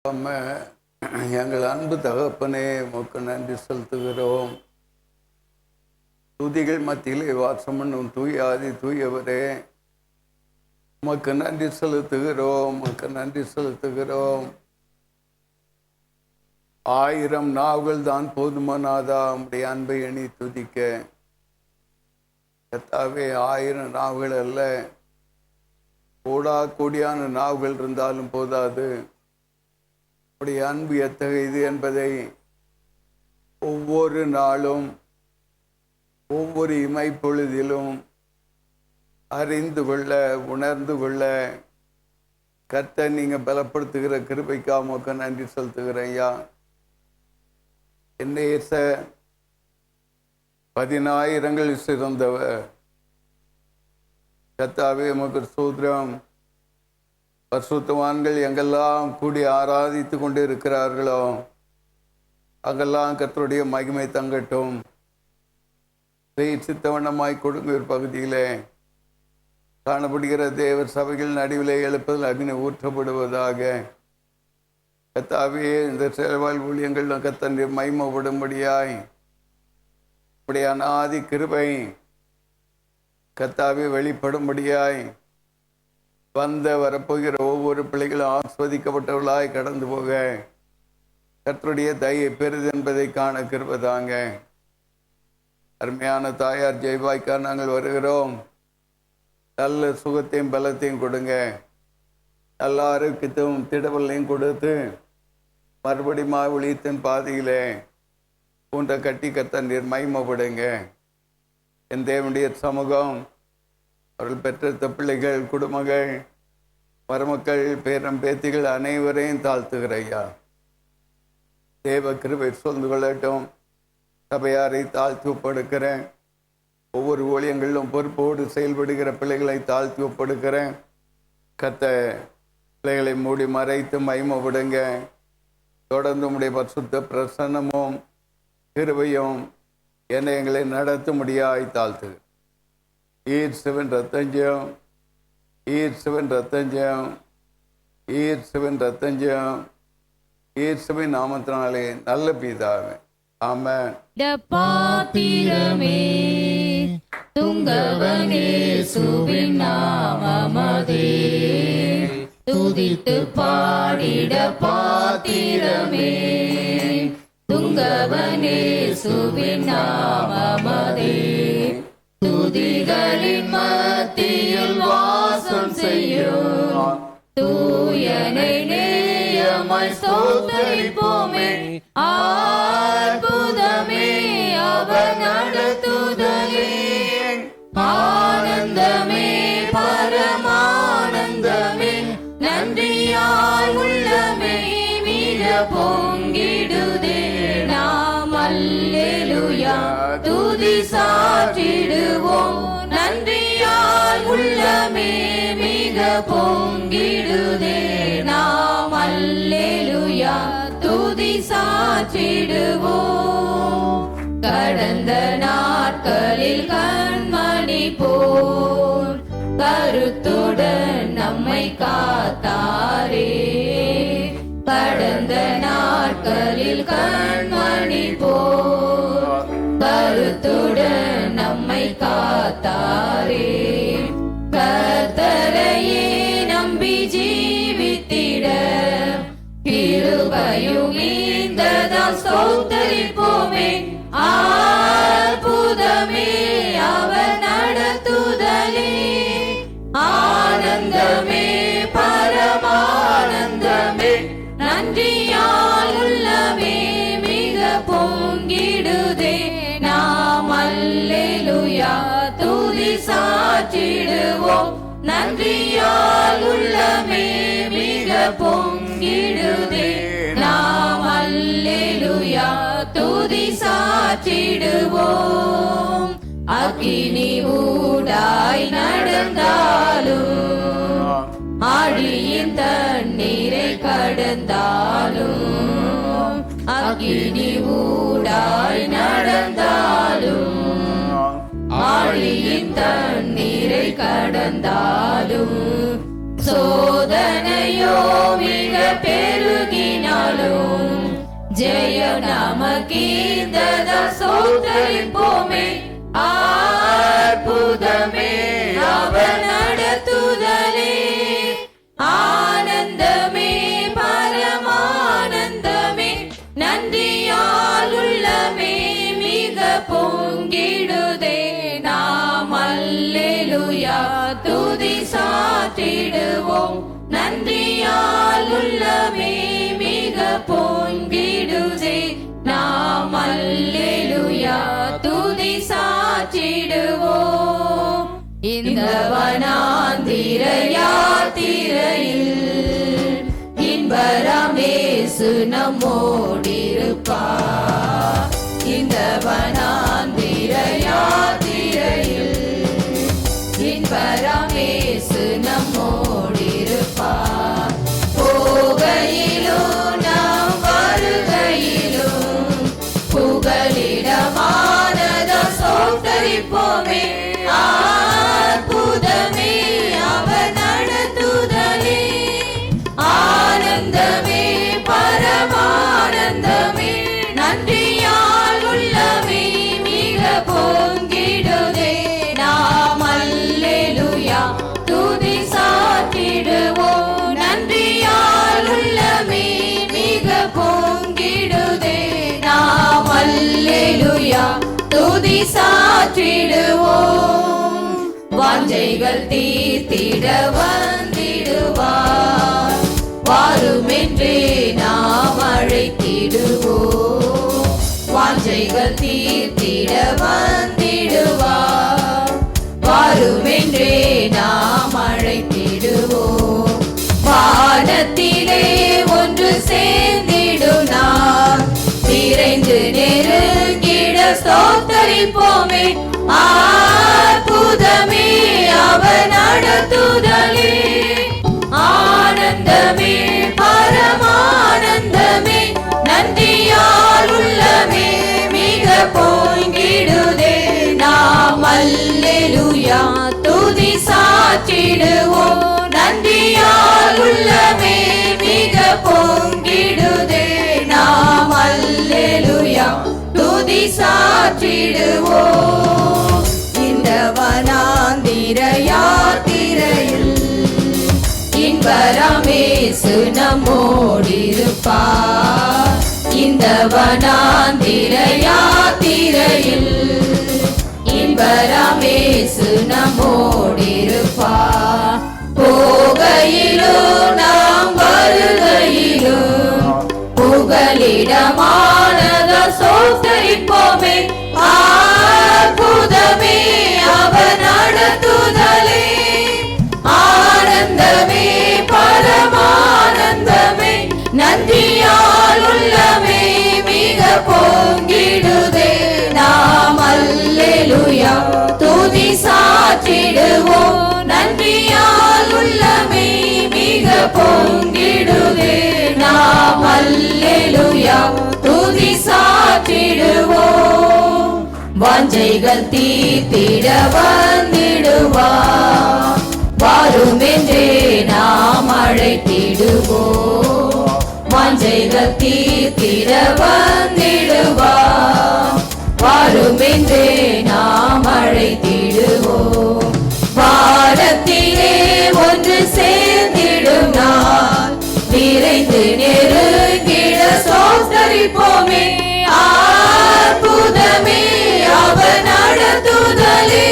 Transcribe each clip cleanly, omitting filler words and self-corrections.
நம்ம எங்கள் அன்பு தகப்பனே உமக்கு நன்றி செலுத்துகிறோம். துதிகள் மத்தியிலே வாசம் பண்ணும் தூய ஆதி தூயவரே, உமக்கு நன்றி செலுத்துகிறோம், உமக்கு நன்றி செலுத்துகிறோம். 1000 நாவுகள் தான் போதுமானாதா உம்முடைய அன்பை எண்ணி துதிக்க? கர்த்தாவே, 1000 நாவுகள் அல்ல, கோடான நாவுகள் இருந்தாலும் போதாது. உடைய அன்பு எத்தகையது என்பதை ஒவ்வொரு நாளும் ஒவ்வொரு இமைப்பொழுதிலும் அறிந்து கொள்ள, உணர்ந்து கொள்ள கர்த்தர் நீங்கள் பலப்படுத்துகிற கிருபைக்காக உமக்கு நன்றி செலுத்துகிறேன் ஐயா. என்னேச 10,000 சிறந்தவர். கர்த்தாவே, உமக்கு ஸ்தோத்திரம். பரிசுத்தவான்கள் எங்கெல்லாம் கூடி ஆராதித்து கொண்டு இருக்கிறார்களோ அங்கெல்லாம் கர்த்தருடைய மகிமை தங்கட்டும். சித்தவண்ணமாய் கொடுங்கூர் பகுதியிலே காணப்படுகிற தேவர் சபைகள் நடுவிலே எழுப்பதில் அக்னி ஊற்றப்படுவதாக. கர்த்தாவே, இந்த செயல்வாழ் ஊழியங்கள் கர்த்தர் மகிமைப்படும்படியாய் உடைய அநாதி கிருபை கர்த்தாவே வெளிப்படும்படியாய் வரப்போகிற ஒவ்வொரு பிள்ளைகளும் ஆஸ்வதிக்கப்பட்டவர்களாய் கடந்து போக கர்த்தருடைய தயை பெரிது என்பதை காண கிருபைதாங்க. அருமையான தாயார் ஜெய்பாய்க்கா நாங்கள் வருகிறோம். நல்ல சுகத்தையும் பலத்தையும் கொடுங்க, நல்ல ஆரோக்கியத்தையும் திடவல்லையும் கொடுத்து மறுபடியும் ஒளியத்தின் பாதையிலே பூண்ட கட்டி கர்த்தர் மகிமைப்படுங்க. என் தேவனுடைய சமூகம் அவர்கள் பெற்ற பிள்ளைகள், குடும்பங்கள், மருமக்கள், பேரம் பேத்திகள் அனைவரையும் தாழ்த்துகிற ஐயா. தேவ கிருபை சூழ்ந்து கொள்ளட்டும். சபையாரை தாழ்த்தி ஒப்படுக்கிறேன். ஒவ்வொரு ஊழியங்களிலும் பொறுப்போடு செயல்படுகிற பிள்ளைகளை தாழ்த்தி ஒப்படுக்கிறேன். பிள்ளைகளை மூடி மறைத்து மகிமைப்படுங்க. தொடர்ந்து உம்முடைய பரிசுத்த பிரசன்னமும் கிருபையும் என்னை எங்களை நடத்த முடியாய் தாழ்த்துகிறேன். ஈர்சவன் ரத்தஞ்சம், ஈர்சவன் ரத்தஞ்சம், ஈர்சவன் ரத்தஞ்சம், ஈர்சவன் நாமத்தினாலே நல்ல பிதாவே, ஆமென். பாத்திரமே துங்கவனே சுபின் நாமமதே, துதித்து பாடிட பாத்திரமே துங்கவனே சுபின் நாமமதே, துதிகளின் மத்தியில் வாசம் செய்யும் தூயனை நேயமாய் ஸ்தோத்திரிப்போமே. அற்புதமே அவர் நடத்துதலே, ஆனந்தமே பரமானந்தமே, நன்றியாய் உள்ளமே மிக பொங்கிடுதே. நாம் அல்லேலூயா துதி சாற்றிடுவோம், நன்றியால் உள்ளமே மிக பொங்கிடுதே. நாம் அல்லேலூயா துதி சாற்றிடுவோம். கடந்த நாட்களில் கண்மணி போல் கருத்துடன் நம்மை காத்தாரே, கடந்த நாட்களில் கண்மணி போல் கருத்துடன் நம்மை காத்தாரே. கர்த்தரையே நம்பி ஜீவித்திட கிருபையும் ஈந்ததால் ஸ்தோத்திரிப்போமே. அற்புதமே அவர் நடத்துதலே, ஆனந்தமே பரமானந்தமே, நன்றியால் உள்ளமே மிக பொங்கிடுதே. நாம் அல்லேலூயா துதி சாற்றிடுவோம், நன்றியால் உள்ளமே மிக பொங்கிடுதே. நாம் அல்லேலூயா துதி சாற்றிடுவோம். அக்கினி ஊடாய் நடந்தாலும், ஆழியின் தண்ணீரை கடந்தாலும், அக்கினி ஊடாய் நடந்தாலும், ஆழியின் தண்ணீரை கடந்தாலும், சோதனையோ மிக பெருகின நடந்தாலும் ஜெயம் நமக்கீந்ததா சோத்தரிப்போமே. அற்புதமே அவர் நடத்துதலே, ஆனந்தமே பரமானந்தமே, நன்றியால் உள்ளமே மிக பொங்கிடுதே. நாம் அல்லேலூயா துதி சாற்றிடுவோம், நன்றியால் உள்ளமே மிக பொங்கிடுதே. நாம் அல்லேலூயா துதி சாற்றிடுவோம். இந்த வனாந்திர யாத்திரையில் இன்பரமேசு நம்மோடிருப்பார். இந்த வனாந்திர யாத்திரையில் இன்பரமேசு நம்மோடிருப்பார். போகையிலும் நாம் வருகையிலும் புகலிடமானத சோத்தரிப்போமே. அற்புதமே அவர் நடத்துதலே, ஆனந்தமே பரமானந்தமே, நன்றியால் உள்ளமே மிக பொங்கிடுதே. நாம் அல்லேலூயா துதி சாற்றிடுவோம், நன்றியால் உள்ளமே மிக பொங்கிடுதே. நாம் அல்லேலூயா துதி சாற்றிடுவோம். வாஞ்சைகள் தீர்த்திட வந்திடுவார், வாருமென்றே நாம் அழைத்திடுவோம். வாஞ்சைகள் தீர்த்திட வந்திடுவார், வாருமென்றே நாம் அழைத்திடுவோம். வானத்திலே ஒன்று சேர்ந்திடும் நாள், விரைந்து நெருங்கிட ஸ்தோத்தரிப்போமே. அற்புதமே அவர் நடத்துதலே, ஆனந்தமே பரமானந்தமே, நன்றியால் உள்ளமே மிக பொங்கிடுதே. நாம் அல்லேலூயா துதி சாற்றிடுவோம், நன்றியால் உள்ளமே மிக பொங்கிடுதே. நாம் அல்லேலூயா துதி சாற்றிடுவோம். இந்த வனாந்திர யாத்திரையில் இன்பரமேசு நம்மோடிருப்பார். இந்த வனாந்திர யாத்திரையில் இன்பரமேசு நம்மோடிருப்பார். போகையிலும் நாம் வருகையிலும் புகலிடமானத சோத்தரிப்போமே. அற்புதமே அவர் நடத்துதலே, ஆனந்தமே பரமானந்தமே, நன்றியால் உள்ளமே மிக பொங்கிடுதே. நாம் அல்லேலூயா துதி சாற்றிடுவோம், நன்றியால் உள்ளமே மிக பொங்கிடுதே. நாம் அல்லேலூயா துதி சாற்றிடுவோம். வாஞ்சைகள் தீர்த்திட வந்திடுவார், வாருமென்றே நாம் அழைத்திடுவோம். வாஞ்சைகள் தீர்த்திட வந்திடுவார், வாருமென்றே நாம் அழைத்திடுவோம். வாரத்திலே ஒன்று சேர்ந்திடும் நாள், விரைந்து நெருங்கிட சோத்தரிப்போமே. அற்புதமே அவர் நடத்துதலே,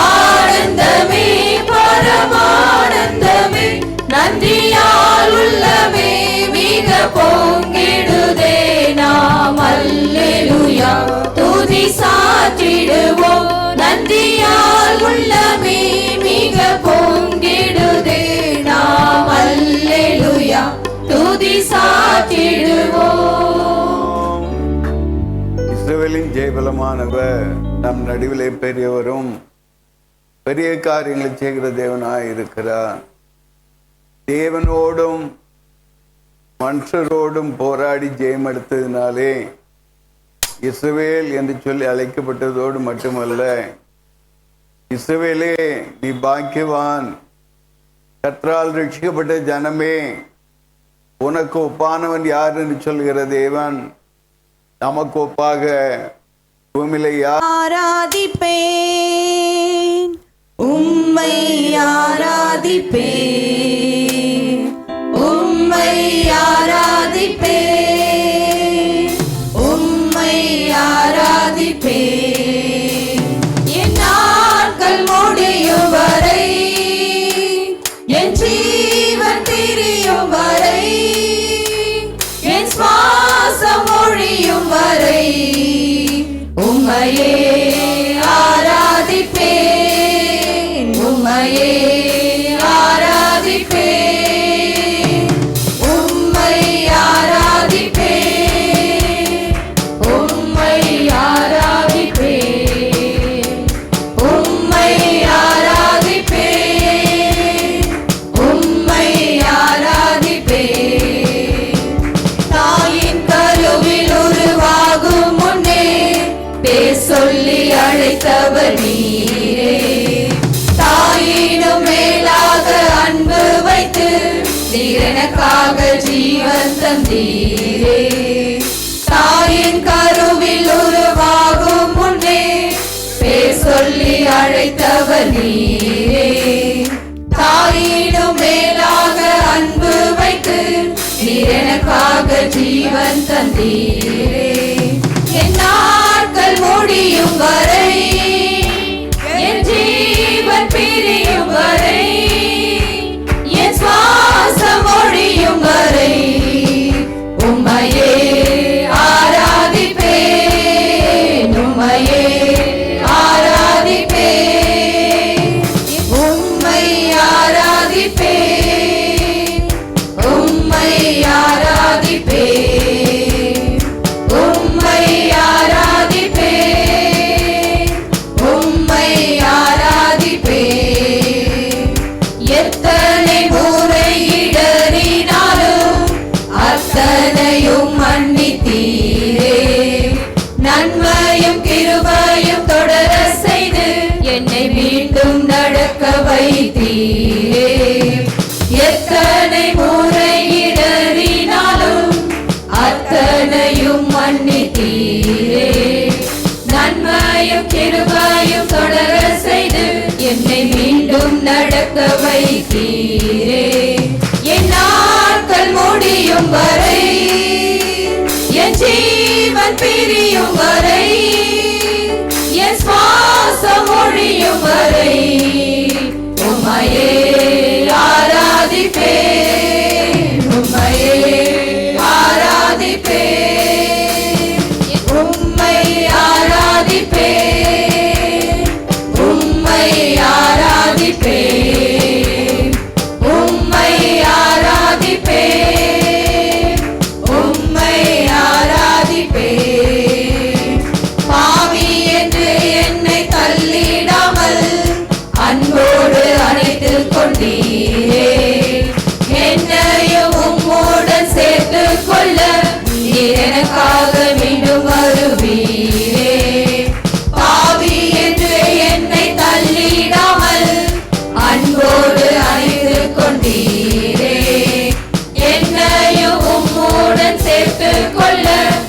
ஆனந்தமே பரமானந்தமே, நன்றியால் உள்ளமே மிக பொங்கிடுதே. நாம் அல்லேலூயா துதி சாற்றிடுவோம், நன்றியால் உள்ளமே மிக பொங்கிடுதே. நாம் அல்லேலூயா துதி சாற்றிடுவோம். இஸ்ரவேலின் ஜெயபலமானவர் நம் நடுவிலே பெரியவரும் பெரிய காரியங்களை செய்கிற தேவனாய் இருக்கிறார். தேவனோடும் மனுஷரோடும் போராடி ஜெயம் எடுத்ததினாலே இஸ்ரவேல் என்று சொல்லி அழைக்கப்பட்டதோடு மட்டுமல்ல, இஸ்ரவேலே நீ பாக்கியவான், கர்த்தரால் ரட்சிக்கப்பட்ட ஜனமே, உனக்கு ஒப்பானவன் யார் என்று சொல்கிற தேவன் நமக்கு ஒப்பாக பூமியிலே யார்? ஆராதிப்பேன் உம்மை, ஆராதிப்பேன் உம்மை, ஆராதிப்பேன் உம்மை, ஆராதிப்பேன் என் நாட்கள் முடியும் வரை, என் ஜீவன் பிரியும் வரை, என் சுவாசம் ஒழியும் வரை உம்மையே ஆராதிப்பேன், உம்மையே ஆராதிப்பேன், உம்மை ஆராதிப்பேன், உம்மை ஆராதிப்பேன், உம்மை ஆராதிப்பேன், உம்மை ஆராதிப்பேன். தாயின் கருவில் உருவாகும் முன்னே பேர் சொல்லி அழைத்தவர் நீரே, தாயினும் மேலாக அன்பு வைத்து நீர் எனக்காக ஜீவன் தந்தீரே. தாயின் கருவில் உருவாகும் முன்னே பேர் சொல்லி அழைத்தவர் நீரே, தாயினும் மேலாக அன்பு வைத்து நீர் எனக்காக ஜீவன் தந்தீரே. என் நாட்கள் முடியும் வரை, என் ஜீவன் பிரியும் வரை, என் சுவாசம் ஒழியும் வரை உம்மையே ஆராதிப்பேன், உம்மையே ஆராதிப்பேன், உம்மை ஆராதிப்பேன், உம்மை ஆராதிப்பேன், உம்மை ஆராதிப்பேன், உம்மை ஆராதிப்பேன். எத்தனை முறை இடறினாலும் அத்தனையும் மன்னித்தீரே, நன்மையும் கிருபையும் தொடர செய்து என்னை மீண்டும் நடக்க வைத்தீரே. எத்தனை முறை இடறினாலும் அத்தனையும் மன்னித்தீரே, நன்மையும் கிருபையும் தொடர செய்து என்னை மீண்டும் நடக்க வைத்தீரே. என் நாட்கள் முடியும் வரை, என் ஜீவன் பிரியும் வரை, என் சுவாசம் ஒழியும் வரை உம்மையே ஆராதிப்பேன், உம்மையே ஆராதிப்பேன், உம்மை ஆராதிப்பேன், உம்மை ஆராதிப்பேன், உம்மை ஆராதிப்பேன், உம்மை ஆராதிப்பேன். பாவி என்று என்னை தள்ளிடாமல் அன்போடு அணைத்துக் கொண்டீரே, என்னையும் உம்மோடன் சேர்த்துக் கொள்ள நீர் எனக்காக மீண்டும் வருவீரே. பாவி என்று என்னை தள்ளிடாமல் அன்போடு அணைத்துக் கொண்டீரே, என்னையும் உம்மோடன் சேர்த்துக் கொள்ள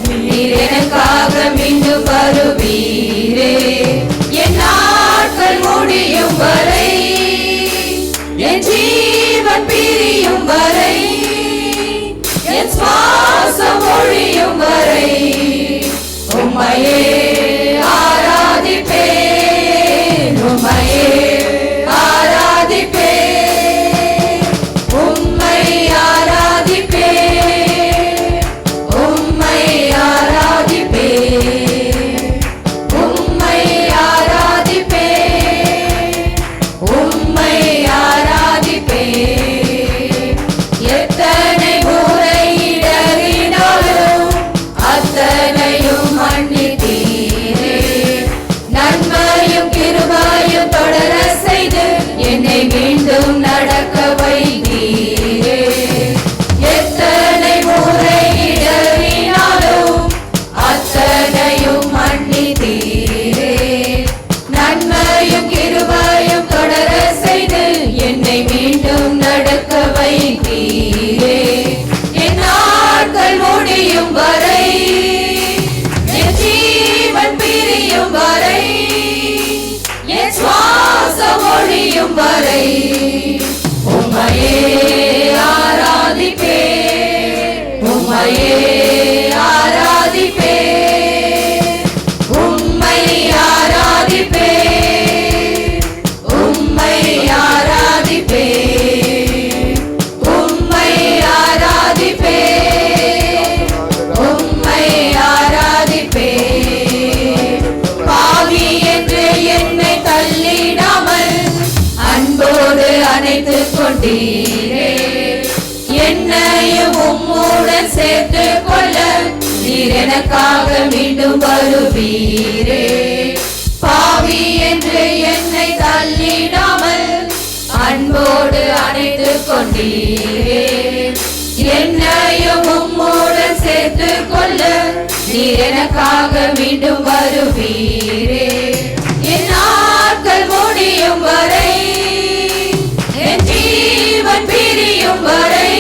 நீர் எனக்காக மீண்டும் வருவீரே. என் நாட்கள் முடியும் வரை, என் ஜீவன் பிரியும் வரை, என் சுவாசம் ஒழியும் வரை உம்மையே ஆராதிப்பேன், உம்மையே ஆராதிப்பேன், உம்மை ஆராதிப்பேன், உம்மை ஆராதிப்பேன், உம்மை ஆராதிப்பேன், உம்மை ஆராதிப்பேன். எத்தனை முறை இடறினாலும் அத்தனையும் மன்னித்தீரே, நன்மையும் கிருபையும் தொடர முடியும் வரை உம்மையே ஆராதிப்பே, உம்மையே ஆராதிப்பே, உம்மை ஆராதிப்பே, உம்மை ஆராதிப்பே, உம்மை ஆராதிப்பே, உம்மை ஆராதிப்பே. பாவி என்று என்னை தள்ளிடாமல் அன்போடு அணைத்துக் கொண்டீரே, என்னையும் உம்முடன் சேர்த்து கொள்ள நீர் எனக்காக மீண்டும் வருவீரே. பாவி என்று என்னை தள்ளிடாமல் அன்போடு அணைத்துக் கொண்டீரே, என்னையும் உம்முடன் சேர்த்து கொள்ள நீர் எனக்காக மீண்டும் வருவீரே. என் நாட்கள் முடியும் வரை, என் ஜீவன் பிரியும் வரை,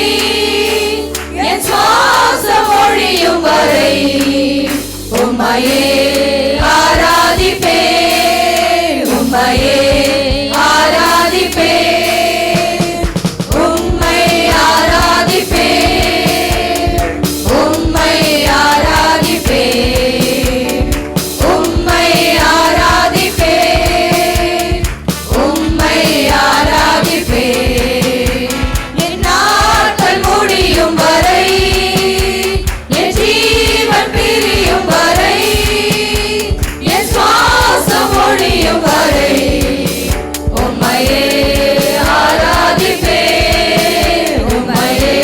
என் சுவாசம் ஒழியும் வரை உம்மையே ஆராதிப்பே, உம்மையே ஆராதிப்பே, உம்மை ஆராதிப்பே, உம்மை ஆராதிப்பே, உம்மை ஆராதிப்பே, உம்மை ஆராதிப்பே. என் நாட்கள் முடியும் வரை, என் ஜீவன் பிரியும் வரை, என் சுவாசம் ஒழியும் வரை உம்மையே ஆராதிப்பே, உம்மையே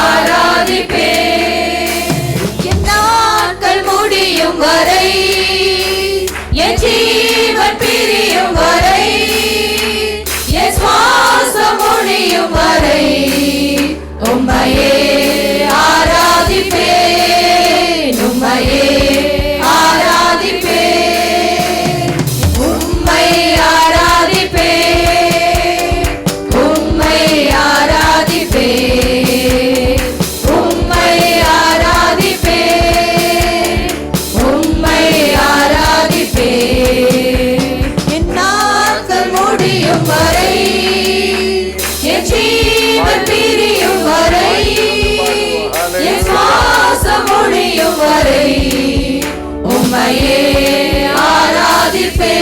ஆராதிப்பே. என் நாட்கள் முடியும் வரை, என் ஜீவன் பிரியும் வரை, என் சுவாசம் ஒழியும் வரை உம்மையே ஆராதிப்பே, உம்மையே ஆராதிப்பே, உம்மை ஆராதிப்பே, உம்மை ஆராதிப்பே, உம்மை ஆராதிப்பே, உம்மை ஆராதிப்பே. என் நாட்கள் முடியும் வரை, என் ஜீவன் பிரியும் வரை, என் சுவாசம் ஒழியும் வரை உம்மையே ஆராதிப்பே,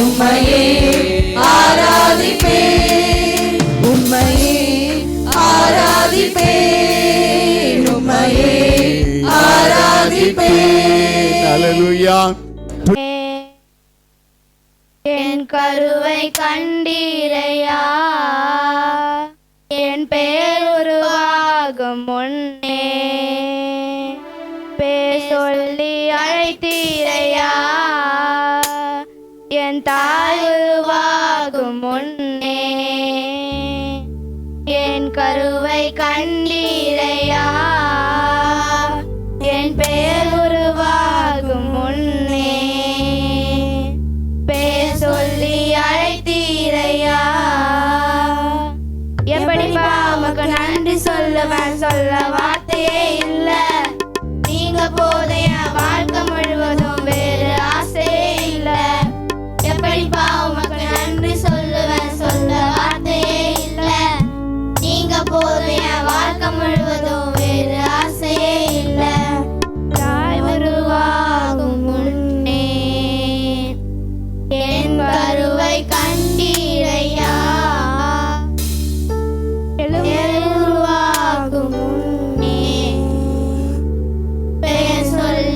உம்மையே ஆராதிப்பே, உம்மையே ஆராதிப்பே, உம்மையே ஆராதிப்பே. ஹல்லேலூயா. என் கருவை கண்டீரையா, என் பெயர் உருவாகும் முன்னே பேர் சொல்லி அழைத்தீரையா, என் தாய் உருவாகும் முன்னே என் கருவை கண்டீரையா, என் பெயர் உருவாகும் முன்னே பேர் சொல்லி அழைத்தீரையா. எப்படிப்பா உமக்கு நன்றி சொல்லுவேன், சொல்ல வார்த்தையே இல்ல. நீங்க போதைய வாழ்க்கை முழுவதும் வேறு ஆசையே இல்ல. எப்படிப்பா உமக்கு நன்றி சொல்லுவேன், சொல்ல வார்த்தையே இல்ல. நீங்க போதைய வாழ்க்கை முழுவதும் வேறு ஆசையே இல்ல. தாய் உருவாகும் முன்னே என் கருவை கண்டீரையா, உருவாகும் முன்னே பெயர் சொல்ல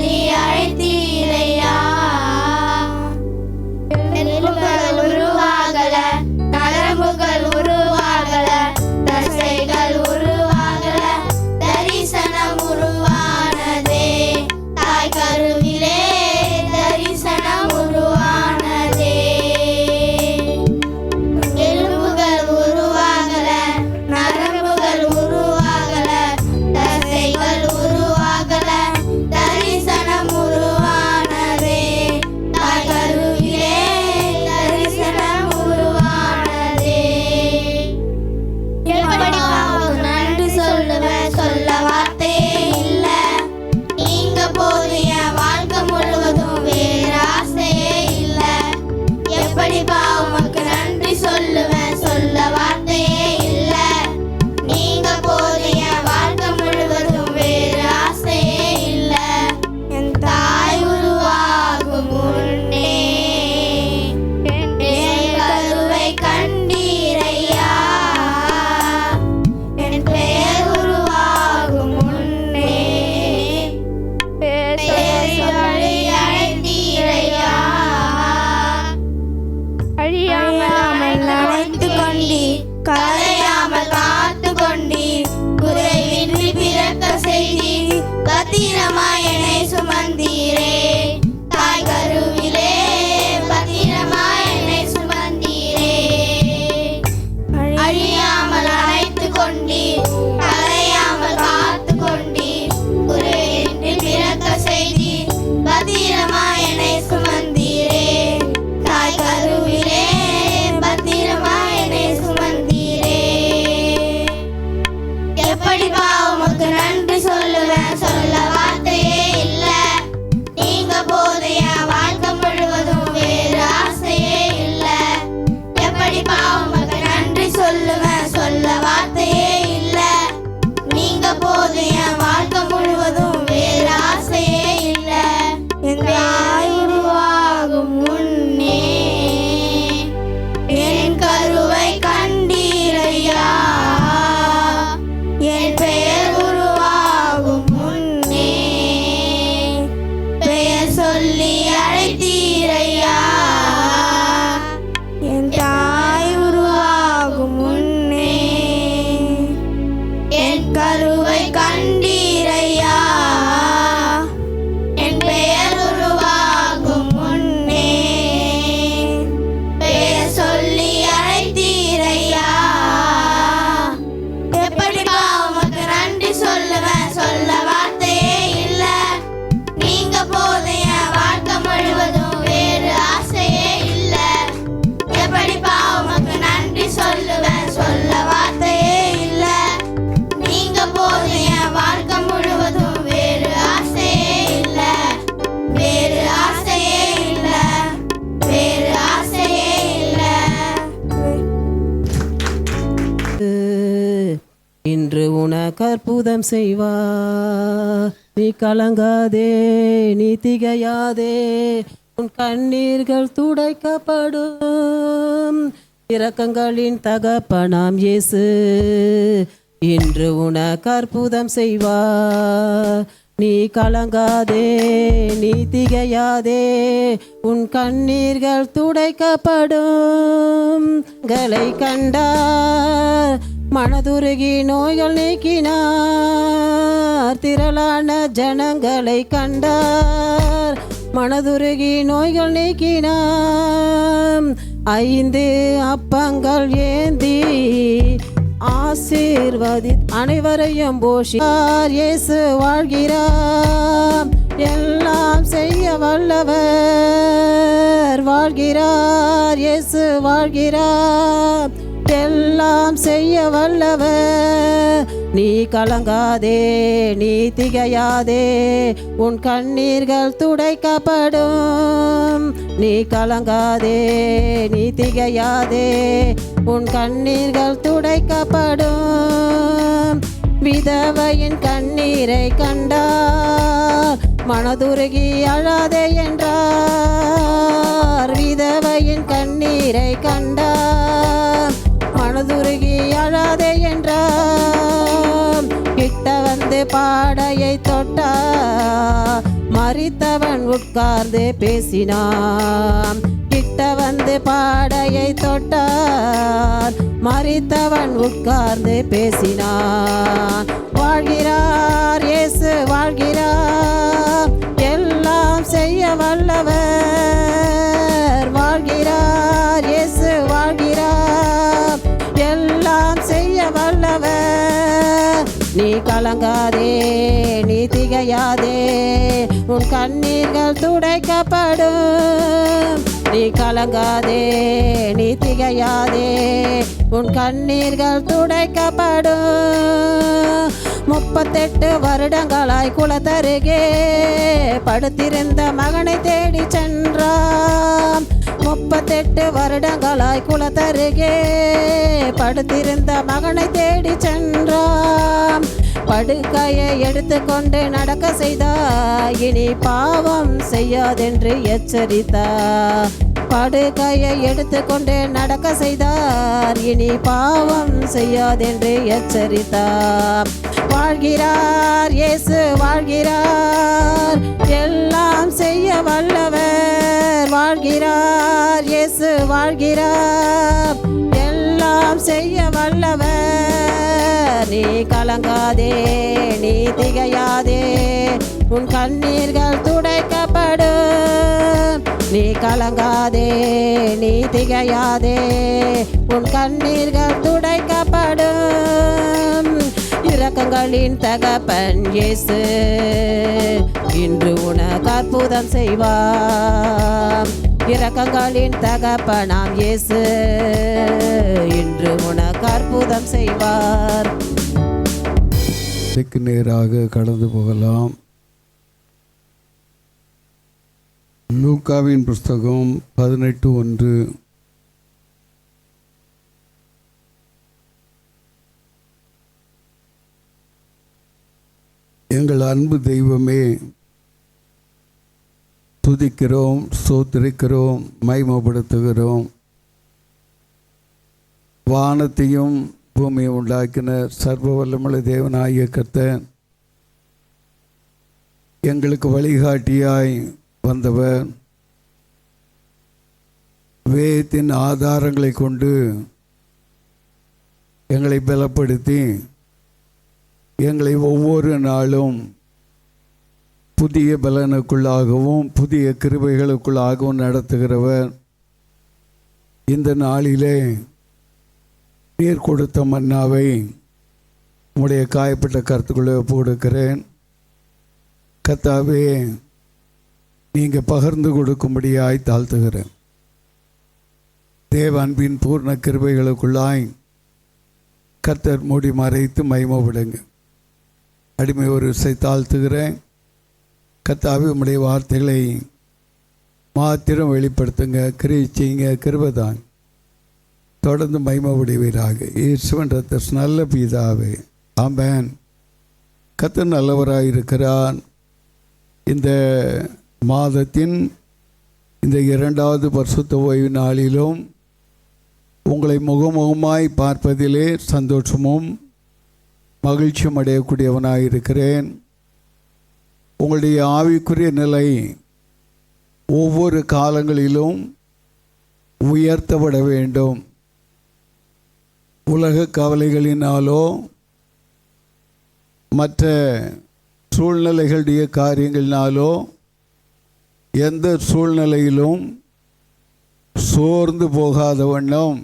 இன்று உனக்கு அற்புதம் செய்வார். நீ கலங்காதே, நீ திகையாதே, உன் கண்ணீர்கள் துடைக்கப்படும். இரக்கங்களின் தகப்பனாம் இயேசு இன்று உனக்கு அற்புதம் செய்வார். நீ கலங்காதே, நீ திகையாதே, உன் கண்ணீர்கள் துடைக்கப்படும். களை கண்டார் மனதுருகி நோய்கள் நீக்கினார். திரளான ஜனங்களை கண்டார் மனதுருகி நோய்கள் நீக்கினார். 5 அப்பங்கள் ஏந்தி ஆசீர்வதி அனைவரையும் போஷித்தார். இயேசு வாழ்கிறார், எல்லாம் செய்ய வல்லவர் வாழ்கிறார். இயேசு வாழ்கிறார், எல்லாம் செய்ய வல்லவர். நீ கலங்காதே, நீ திகையாதே, உன் கண்ணீர்கள் துடைக்கப்படும். நீ கலங்காதே, நீ திகையாதே, உன் கண்ணீர்கள் துடைக்கப்படும். விதவையின் கண்ணீரை கண்டார் மனதுருகி அழாதே என்றார். விதவையின் கண்ணீரை கண்டார் மனதுருகி அழாதே என்றார். கிட்ட வந்து பாடையை தொட்டார், மரித்தவன் உட்கார்ந்து பேசினான். கிட்ட வந்து பாடையை தொட்டார், மரித்தவன் உட்கார்ந்து பேசினான். வாழ்கிறார், இயேசு வாழ்கிறார், எல்லாம் செய்ய வல்லவர் வாழ்கிறார். இயேசு வாழ்கிறார், எல்லாம் செய்ய வல்லவர். நீ கலங்காதே, நீ திகையாதே, உன் கண்ணீர்கள் துடைக்கப்படும். நீ கலங்காதே, நீ திகையாதே, உன் கண்ணீர்கள் துடைக்கப்படும். 38 வருடங்களாய் குளத்தருகே படுத்திருந்த மகனை தேடி சென்றான். 38 வருடங்களாய் குளத்தருகே படுத்திருந்த மகனை தேடி சென்றான். படுக்கையை எடுத்துக்கொண்டு நடக்க செய்தார், இனி பாவம் செய்யாதென்று எச்சரித்தார். படுக்கையை எடுத்துக்கொண்டு நடக்க செய்தார், இனி பாவம் செய்யாதென்று எச்சரித்தார். வாழ்கிறார், இயேசு வாழ்கிறார், எல்லாம் செய்ய வல்லவர் வாழ்கிறார். இயேசு வாழ்கிறார், எல்லாம் செய்ய வல்லவர். நீ கலங்காதே, நீ திகையாதே, உன் கண்ணீர்கள் துடைக்கப்படும். நீ கலங்காதே, நீ திகையாதே, உன் கண்ணீர்கள் துடைக்கப்படும். இரக்கங்களின் தகப்பன் இயேசு இன்று உனக்கு அற்புதம் செய்வார். இரக்கங்களின் தகப்பனாம் இயேசு இன்று உனக்கு அற்புதம் செய்வார். நேராக கடந்து போகலாம். லூக்காவின் புஸ்தகம் 18:1. எங்கள் அன்பு தெய்வமே, துதிக்கிறோம், ஸ்தோத்திரிக்கிறோம், மகிமைப்படுத்துகிறோம். வானத்தையும் பூமியை உண்டாக்கின சர்வ வல்லமுள்ள தேவனாகிய கர்த்தர், எங்களுக்கு வழிகாட்டியாய் வந்தவர், வேதத்தின் ஆதாரங்களை கொண்டு எங்களை பலப்படுத்தி எங்களை ஒவ்வொரு நாளும் புதிய பலனுக்குள்ளாகவும் புதிய கிருபைகளுக்குள்ளாகவும் நடத்துகிறவர். இந்த நாளிலே நீர் கொடுத்த மன்னாவை உம்முடைய காயப்பட்ட கருத்துக்குள்ளே கொடுக்கிறேன். கர்த்தாவே, நீங்கள் பகிர்ந்து கொடுக்கும்படியாய் தாழ்த்துகிறேன். தேவ அன்பின் பூர்ண கிருபைகளுக்குள்ளாய் கர்த்தர் மூடி மறைத்து மகிமைப்படுங்க. அடிமை ஒரு விசை தாழ்த்துகிறேன். கர்த்தாவே, உம்முடைய வார்த்தைகளை மாத்திரம் வெளிப்படுத்துங்க, கிரியை செய்யுங்க, கிருபைதான் தொடர்ந்து மகிமைப்படுவீராக. இயேசுவின் ரத்த நல்ல பிதாவே, ஆமென். கர்த்தர் நல்லவராயிருக்கிறார். இந்த மாதத்தின் இந்த 2வது பரிசுத்த ஓய்வு நாளிலும் உங்களை முகமுகமாய் பார்ப்பதிலே சந்தோஷமும் மகிழ்ச்சியும் அடையக்கூடியவனாயிருக்கிறேன். உங்களுடைய ஆவிக்குரிய நிலை ஒவ்வொரு காலங்களிலும் உயர்த்தப்பட வேண்டும். உலக கவலைகளினாலோ மற்ற சூழ்நிலைகளுடைய காரியங்களினாலோ எந்த சூழ்நிலையிலும் சோர்ந்து போகாத வண்ணம்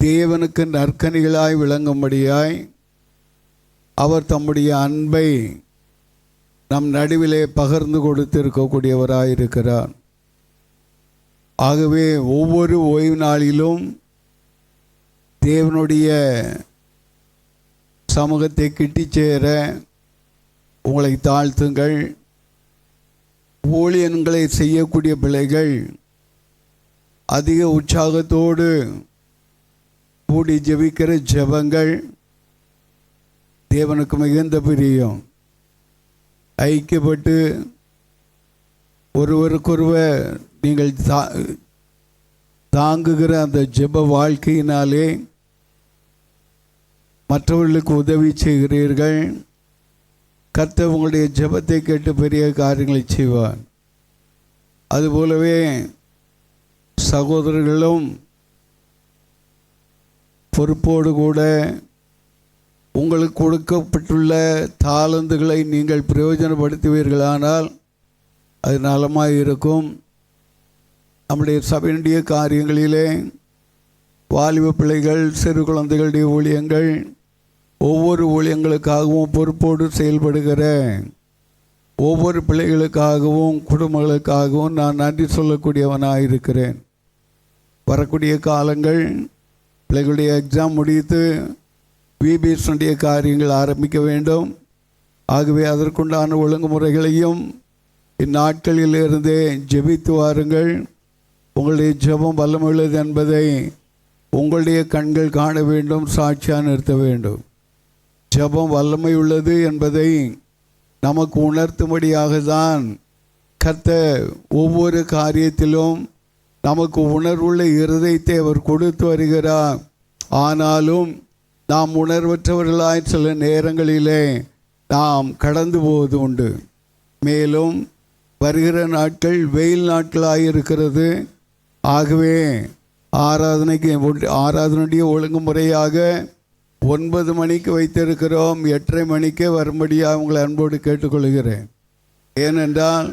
தேவனுக்கு நற்கனிகளாய் விளங்கும்படியாய் அவர் தம்முடைய அன்பை நம் நடுவிலே பகிர்ந்து கொடுத்திருக்கக்கூடியவராயிருக்கிறார். ஆகவே ஒவ்வொரு ஓய்வு நாளிலும் தேவனுடைய சமூகத்தை கிட்டி சேர உங்களை தாழ்த்துங்கள். ஊழியன்களை செய்யக்கூடிய பிள்ளைகள் அதிக உற்சாகத்தோடு கூடி ஜெபிக்கிற ஜெபங்கள் தேவனுக்கு மிகுந்த பிரியம். ஐக்கியப்பட்டு ஒருவருக்கொருவர் நீங்கள் தாங்குகிற அந்த ஜெப வாழ்க்கையினாலே மற்றவர்களுக்கு உதவி செய்கிறீர்கள். கர்த்தர் உங்களுடைய ஜெபத்தை கேட்டு பெரிய காரியங்களை செய்வார். அதுபோலவே சகோதரர்களும் பொறுப்போடு கூட உங்களுக்கு கொடுக்கப்பட்டுள்ள தாளந்துகளை நீங்கள் பிரயோஜனப்படுத்துவீர்களானால் அது நலமாக இருக்கும். நம்முடைய சபையினுடைய காரியங்களிலே வாலிப பிள்ளைகள், சிறு குழந்தைகளுடைய ஊழியங்கள், ஒவ்வொரு ஊழியங்களுக்காகவும் பொறுப்போடு செயல்படுகிற ஒவ்வொரு பிள்ளைகளுக்காகவும் குடும்பங்களுக்காகவும் நான் நன்றி சொல்லக்கூடியவனாக இருக்கிறேன். வரக்கூடிய காலங்கள் பிள்ளைகளுடைய எக்ஸாம் முடித்து விபிஎஸ்னுடைய காரியங்கள் ஆரம்பிக்க வேண்டும். ஆகவே அதற்குண்டான ஒழுங்குமுறைகளையும் இந்நாட்களிலிருந்தே ஜெபித்து வாருங்கள். உங்களுடைய ஜெபம் வல்லமுள்ளது என்பதை உங்களுடைய கண்கள் காண வேண்டும், சாட்சியாக நிறுத்த வேண்டும். ஜெபம் வல்லமை உள்ளது என்பதை நமக்கு உணர்த்தும்படியாக தான் கர்த்தர் ஒவ்வொரு காரியத்திலும் நமக்கு உணர்வுள்ள இருதயத்தை அவர் கொடுத்து வருகிறார். ஆனாலும் நாம் உணர்வற்றவர்களாய் சில நேரங்களிலே நாம் கடந்து போவது உண்டு. மேலும் வருகிற நாட்கள் வெயில் நாட்களாக இருக்கிறது. ஆகவே ஆராதனையுடைய ஒழுங்குமுறையாக 9 மணிக்கு வைத்திருக்கிறோம். 8:30 மணிக்கே வரும்படியாக உங்களை அன்போடு கேட்டுக்கொள்கிறேன். ஏனென்றால்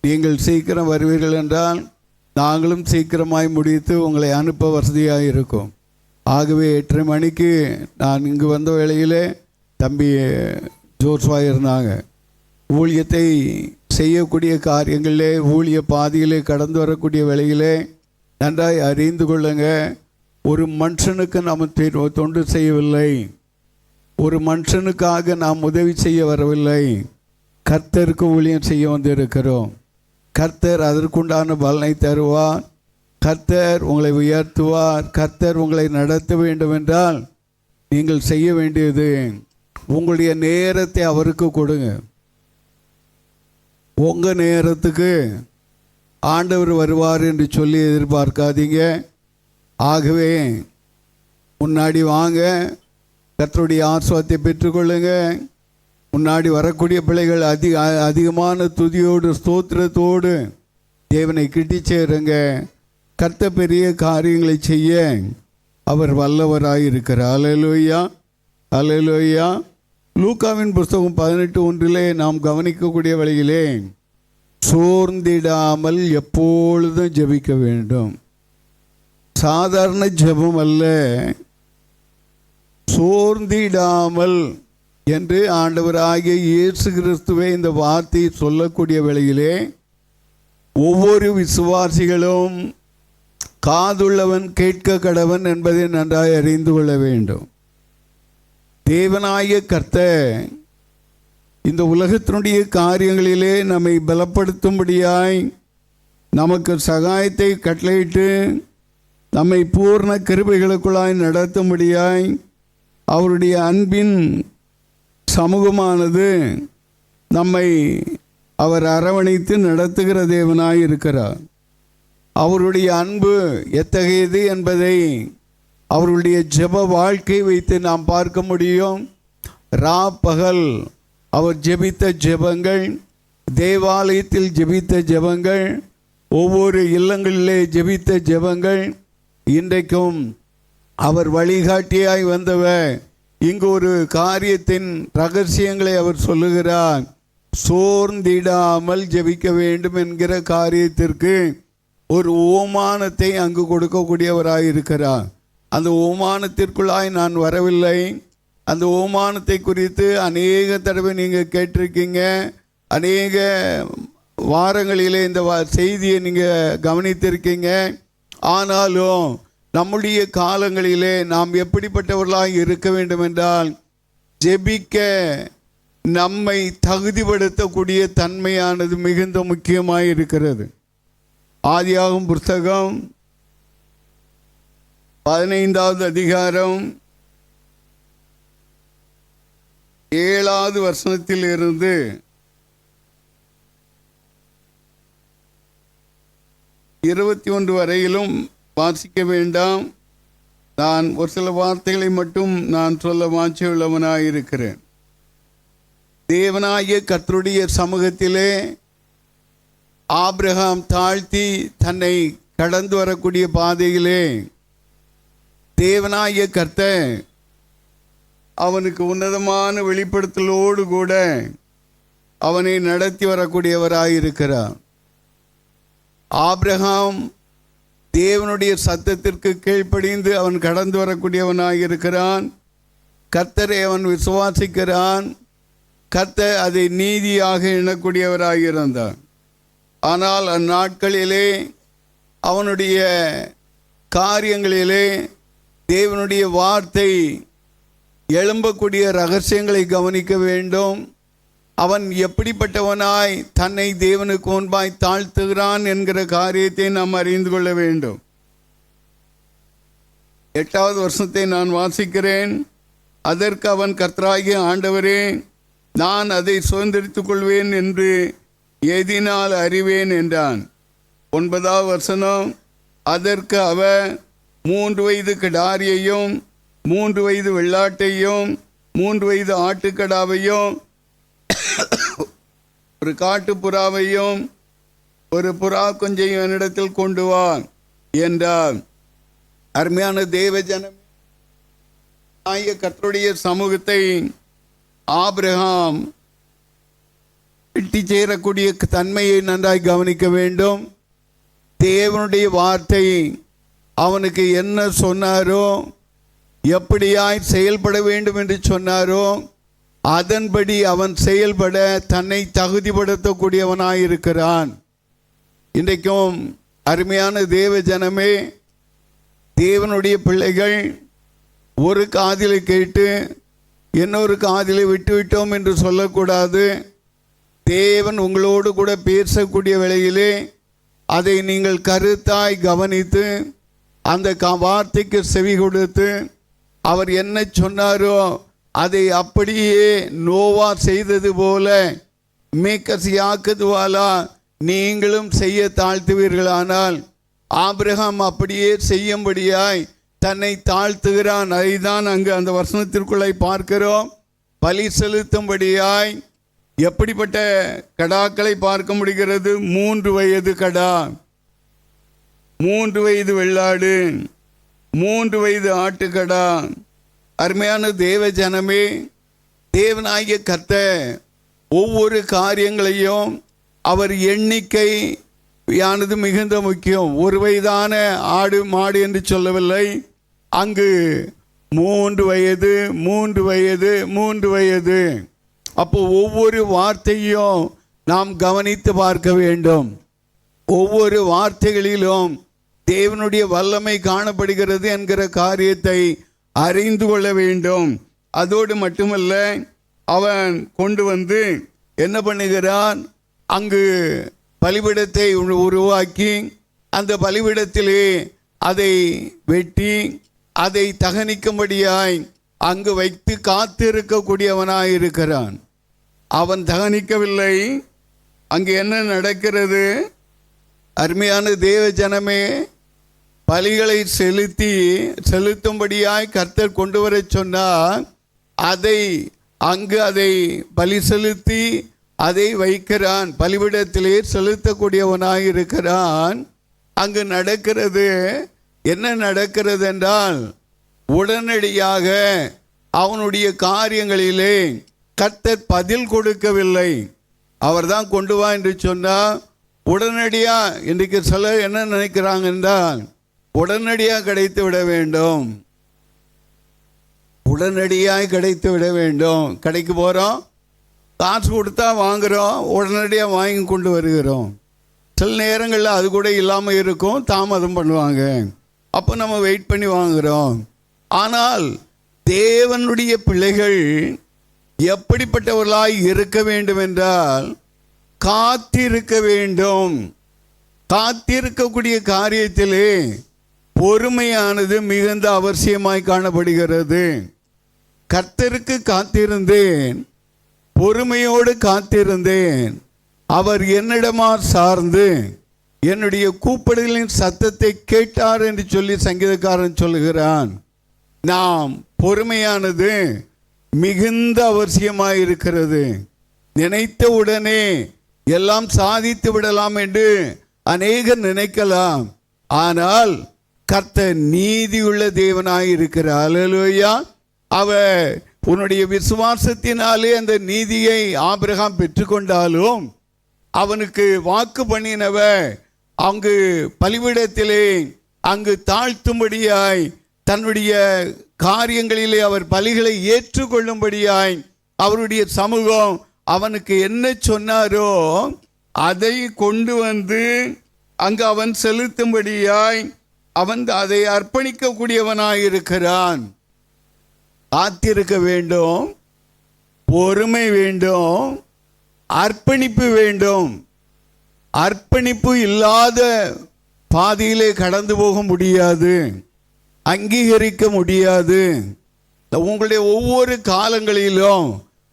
நீங்கள் சீக்கிரம் வருவீர்கள் என்றால் நாங்களும் சீக்கிரமாய் முடித்து உங்களை அனுப்ப வசதியாக இருக்கும். ஆகவே 8:30 மணிக்கு நான் இங்கு வந்த வேளையிலே தம்பி ஜோர்ஸ்வா இருந்தாங்க. ஊழியத்தை செய்யக்கூடிய காரியங்களிலே ஊழிய பாதியிலே கடந்து வரக்கூடிய வேளையிலே நன்றாய் அறிந்து கொள்ளுங்க. ஒரு மனுஷனுக்கு நாம் தொண்டு செய்யவில்லை, ஒரு மனுஷனுக்காக நாம் உதவி செய்ய வரவில்லை, கர்த்தருக்கு ஊழியம் செய்ய வந்திருக்கிறோம். கர்த்தர் அதற்குண்டான பலனை தருவார். கர்த்தர் உங்களை உயர்த்துவார். கர்த்தர் உங்களை நடத்த வேண்டும் என்றால் நீங்கள் செய்ய வேண்டியது உங்களுடைய நேரத்தை அவருக்கு கொடுங்க. உங்கள் நேரத்துக்கு ஆண்டவர் வருவார் என்று சொல்லி எதிர்பார்க்காதீங்க. ஆகவே முன்னாடி வாங்க, கர்த்தருடைய ஆசீர்வாதத்தை பெற்றுக்கொள்ளுங்க. முன்னாடி வரக்கூடிய பிள்ளைகள் அதிகமான துதியோடு ஸ்தோத்திரத்தோடு தேவனை கிட்டி சேருங்க. கர்த்தர் பெரிய காரியங்களை செய்ய அவர் வல்லவராயிருக்கிறார். அல்லேலூயா, அல்லேலூயா. லூக்காவின் புஸ்தகம் 18:1 நாம் கவனிக்கக்கூடிய வழியிலே சோர்ந்திடாமல் எப்பொழுதும் ஜெபிக்க வேண்டும். சாதாரண ஜெபம் அல்ல, சோர்ந்திடாமல் என்று ஆண்டவராகிய இயேசு கிறிஸ்துவே இந்த வார்த்தையை சொல்லக்கூடிய வேளையிலே ஒவ்வொரு விசுவாசிகளும் காதுள்ளவன் கேட்க கடவன் என்பதை நன்றாய் அறிந்து கொள்ள வேண்டும். தேவனாகிய கர்த்தர் இந்த உலகத்தினுடைய காரியங்களிலே நம்மை பலப்படுத்தும்படியாய் நமக்கு சகாயத்தை கட்டளையிட்டு நம்மை பூர்ண கிருபைகளுக்குள்ளாய் நடத்தும்படியாய் அவருடைய அன்பின் சமூகமானது நம்மை அவர் அரவணைத்து நடத்துகிற தேவனாய் இருக்கிறார். அவருடைய அன்பு எத்தகையது என்பதை அவருடைய ஜெப வாழ்க்கை வைத்து நாம் பார்க்க முடியும். பகல் அவர் ஜெபித்த ஜெபங்கள், தேவாலயத்தில் ஜெபித்த ஜெபங்கள், ஒவ்வொரு இல்லங்களிலே ஜெபித்த ஜெபங்கள், இன்றைக்கும் அவர் வழிகாட்டியாய் வந்தவர். இங்கு ஒரு காரியத்தின் ரகசியங்களை அவர் சொல்லுகிறார். சோர்ந்திடாமல் ஜெபிக்க வேண்டும் என்கிற காரியத்திற்கு ஒரு ஓமானத்தை அங்கு கொடுக்கக்கூடியவராய் இருக்கிறார். அந்த ஓமானத்திற்குள்ளாய் நான் வரவில்லை. அந்த ஓமானத்தை குறித்து அநேக தடவை நீங்கள் கேட்டிருக்கீங்க. அநேக வாரங்களிலே இந்த செய்தியை நீங்கள் கவனித்திருக்கீங்க. ஆனாலும் நம்முடைய காலங்களிலே நாம் எப்படிப்பட்டவர்களாக இருக்க வேண்டும் என்றால், ஜெபிக்க நம்மை தகுதிப்படுத்தக்கூடிய தன்மையானது மிகுந்த முக்கியமாக இருக்கிறது. ஆதியாகமம் புத்தகம் 15வது அதிகாரம் 7வது வசனத்தில் இருந்து 21 வரையிலும் வாசிக்க வேண்டாம். நான் ஒரு சில வார்த்தைகளை மட்டும் நான் சொல்ல வாஞ்சியுள்ளவனாயிருக்கிறேன். தேவனாகிய கர்த்தருடைய சமூகத்திலே ஆபிரகாம் தாழ்த்தி தன்னை கடந்து வரக்கூடிய பாதையிலே தேவனாகிய கர்த்தர் அவனுக்கு உன்னதமான வெளிப்படுத்தலோடு கூட அவனை நடத்தி வரக்கூடியவராயிருக்கிறார். ஆபிரகாம் தேவனுடைய சத்தத்திற்கு கீழ்ப்படிந்து அவன் கடந்து வரக்கூடியவனாயிருக்கிறான். கர்த்தரை அவன் விசுவாசிக்கிறான். கர்த்தர் அதை நீதியாக எண்ணக்கூடியவராயிருந்தான். ஆனால் அந்நாட்களிலே அவனுடைய காரியங்களிலே தேவனுடைய வார்த்தை எழும்பக்கூடிய ரகசியங்களை கவனிக்க வேண்டும். அவன் எப்படிப்பட்டவனாய் தன்னை தேவனுக்கு முன்பாய் தாழ்த்துகிறான் என்கிற காரியத்தை நாம் அறிந்து கொள்ள வேண்டும். 8வது வசனத்தை நான் வாசிக்கிறேன். அதற்கு அவன், கர்த்தராகிய ஆண்டவரே, நான் அதை சுதந்திரித்துக் கொள்வேன் என்று எதினால் அறிவேன் என்றான். 9வது வசனம். அதற்கு அவர் 3 வயது கிடாரியையும் 3 வயது வெள்ளாட்டையும் 3 வயது ஆட்டுக்கடாவையும் ஒரு காட்டுப்புறாவையும் ஒரு புறா கொஞ்சையும் என்னிடத்தில் கொண்டு வா என்றார். அருமையான தேவஜனம், கர்த்தருடைய சமூகத்தை ஆபிரகாம் வெட்டி சேரக்கூடிய தன்மையை நன்றாய் கவனிக்க வேண்டும். தேவனுடைய வார்த்தை அவனுக்கு என்ன சொன்னாரோ, எப்படியாய் செயல்பட வேண்டும் என்று சொன்னாரோ, அதன்படி அவன் செயல்பட தன்னை தகுதிப்படுத்தக்கூடியவனாயிருக்கிறான். இன்றைக்கும் அருமையான தேவ ஜனமே, தேவனுடைய பிள்ளைகள் ஒரு காதிலை கேட்டு இன்னொரு காதிலை விட்டுவிட்டோம் என்று சொல்லக்கூடாது. தேவன் உங்களோடு கூட பேசக்கூடிய வேளையிலே அதை நீங்கள் கருத்தாய் கவனித்து அந்த வார்த்தைக்கு செவி கொடுத்து அவர் என்ன சொன்னாரோ அதை அப்படியே நோவா செய்தது போல மேக்கசியாக்குதுவாலா நீங்களும் செய்ய தாழ்த்துவீர்களானால் ஆபிரகாம் அப்படியே செய்யும்படியாய் தன்னை தாழ்த்துகிறான். அதைதான் அங்கு அந்த வசனத்திற்குள்ளே பார்க்கிறோம். பலி செலுத்தும்படியாய் எப்படிப்பட்ட கடாக்களை பார்க்க முடிகிறது? 3 வயது கடா, 3 வயது வெள்ளாடு, 3 வயது ஆட்டுக்கடா. அருமையான தேவ ஜனமே, தேவனாகிய கர்த்தர் ஒவ்வொரு காரியங்களையும் அவர் எண்ணிக்கையானது மிகுந்த முக்கியம். 1 வயதான ஆடு மாடு என்று சொல்லவில்லை. அங்கு 3 வயது 3 வயது 3 வயது. அப்போ ஒவ்வொரு வார்த்தையும் நாம் கவனித்து பார்க்க வேண்டும். ஒவ்வொரு வார்த்தைகளிலும் தேவனுடைய வல்லமை காணப்படுகிறது என்கிற காரியத்தை அறிந்து கொள்ள வேண்டும். அதோடு மட்டுமல்ல, அவன் கொண்டு வந்து என்ன பண்ணுகிறான்? அங்கு பலிபீடத்தை உருவாக்கி அந்த பலிபீடத்திலே அதை வெட்டி அதை தகனிக்கும்படியாய் அங்கு வைத்து காத்திருக்கக்கூடியவனாயிருக்கிறான். அவன் தகனிக்கவில்லை. அங்கு என்ன நடக்கிறது? அருமையான தேவ ஜனமே, பலிகளை செலுத்தும்படியாய் கர்த்தர் கொண்டு வர சொன்னார். அதை பலி செலுத்தி அதை வைக்கிறான். பலிபீடத்திலே செலுத்தக்கூடியவனாய் இருக்கிறான். அங்கு நடக்கிறது என்ன நடக்கிறது என்றால், உடனடியாக அவனுடைய காரியங்களிலே கர்த்தர் பதில் கொடுக்கவில்லை. அவர் தான் கொண்டு வா என்று சொன்னால் உடனடியாக, இன்றைக்கு சிலர் என்ன நினைக்கிறாங்க என்றால், உடனடியாக கிடைத்து விட வேண்டும், உடனடியாக கிடைத்து விட வேண்டும். கடைக்கு போகிறோம், காசு கொடுத்தா வாங்குகிறோம், உடனடியாக வாங்கி கொண்டு வருகிறோம். சில நேரங்களில் அது கூட இல்லாமல் இருக்கும், தாமதம் பண்ணுவாங்க. அப்போ நம்ம வெயிட் பண்ணி வாங்குகிறோம். ஆனால் தேவனுடைய பிள்ளைகள் எப்படிப்பட்டவர்களாய் இருக்க வேண்டும் என்றால், காத்திருக்க வேண்டும். காத்திருக்கக்கூடிய காரியத்திலே பொறுமையானது மிகுந்த அவசியமாய் காணப்படுகிறது. கர்த்தருக்கு காத்திருந்தேன், பொறுமையோடு காத்திருந்தேன். அவர் என்னிடமா சார்ந்து என்னுடைய கூப்பிடுதலின் சத்தத்தை கேட்டார் என்று சொல்லி சங்கீதக்காரன் சொல்லுகிறான். நாம் பொறுமையானது மிகுந்த அவசியமாய் இருக்கிறது. நினைத்த உடனே எல்லாம் சாதித்து விடலாம் என்று அநேகர் நினைக்கலாம். ஆனால் கர்த்தர் நீதியுள்ள தேவனாய் இருக்கிறார். அல்லேலூயா. அவர் உன்னுடைய விசுவாசத்தினாலே அந்த நீதியை ஆபிரகாம் பெற்றுக்கொண்டாலும், அவனுக்கு வாக்கு பண்ணினவர் அங்கு பலிபீடத்திலே அங்கு தாழ்த்தும்படியாய், தன்னுடைய காரியங்களிலே அவர் பலிகளை ஏற்றுக்கொள்ளும்படியாய் அவருடைய சமூகம் அவனுக்கு என்ன சொன்னாரோ அதை கொண்டு வந்து அங்கு அவன் செலுத்தும்படியாய் அவன் அதை அர்ப்பணிக்கக்கூடியவனாய் இருக்கிறான். காத்திருக்க வேண்டும், பொறுமை வேண்டும், அர்ப்பணிப்பு வேண்டும். அர்ப்பணிப்பு இல்லாத பாதையிலே கடந்து போக முடியாது, அங்கீகரிக்க முடியாது. உங்களுடைய ஒவ்வொரு காலங்களிலும்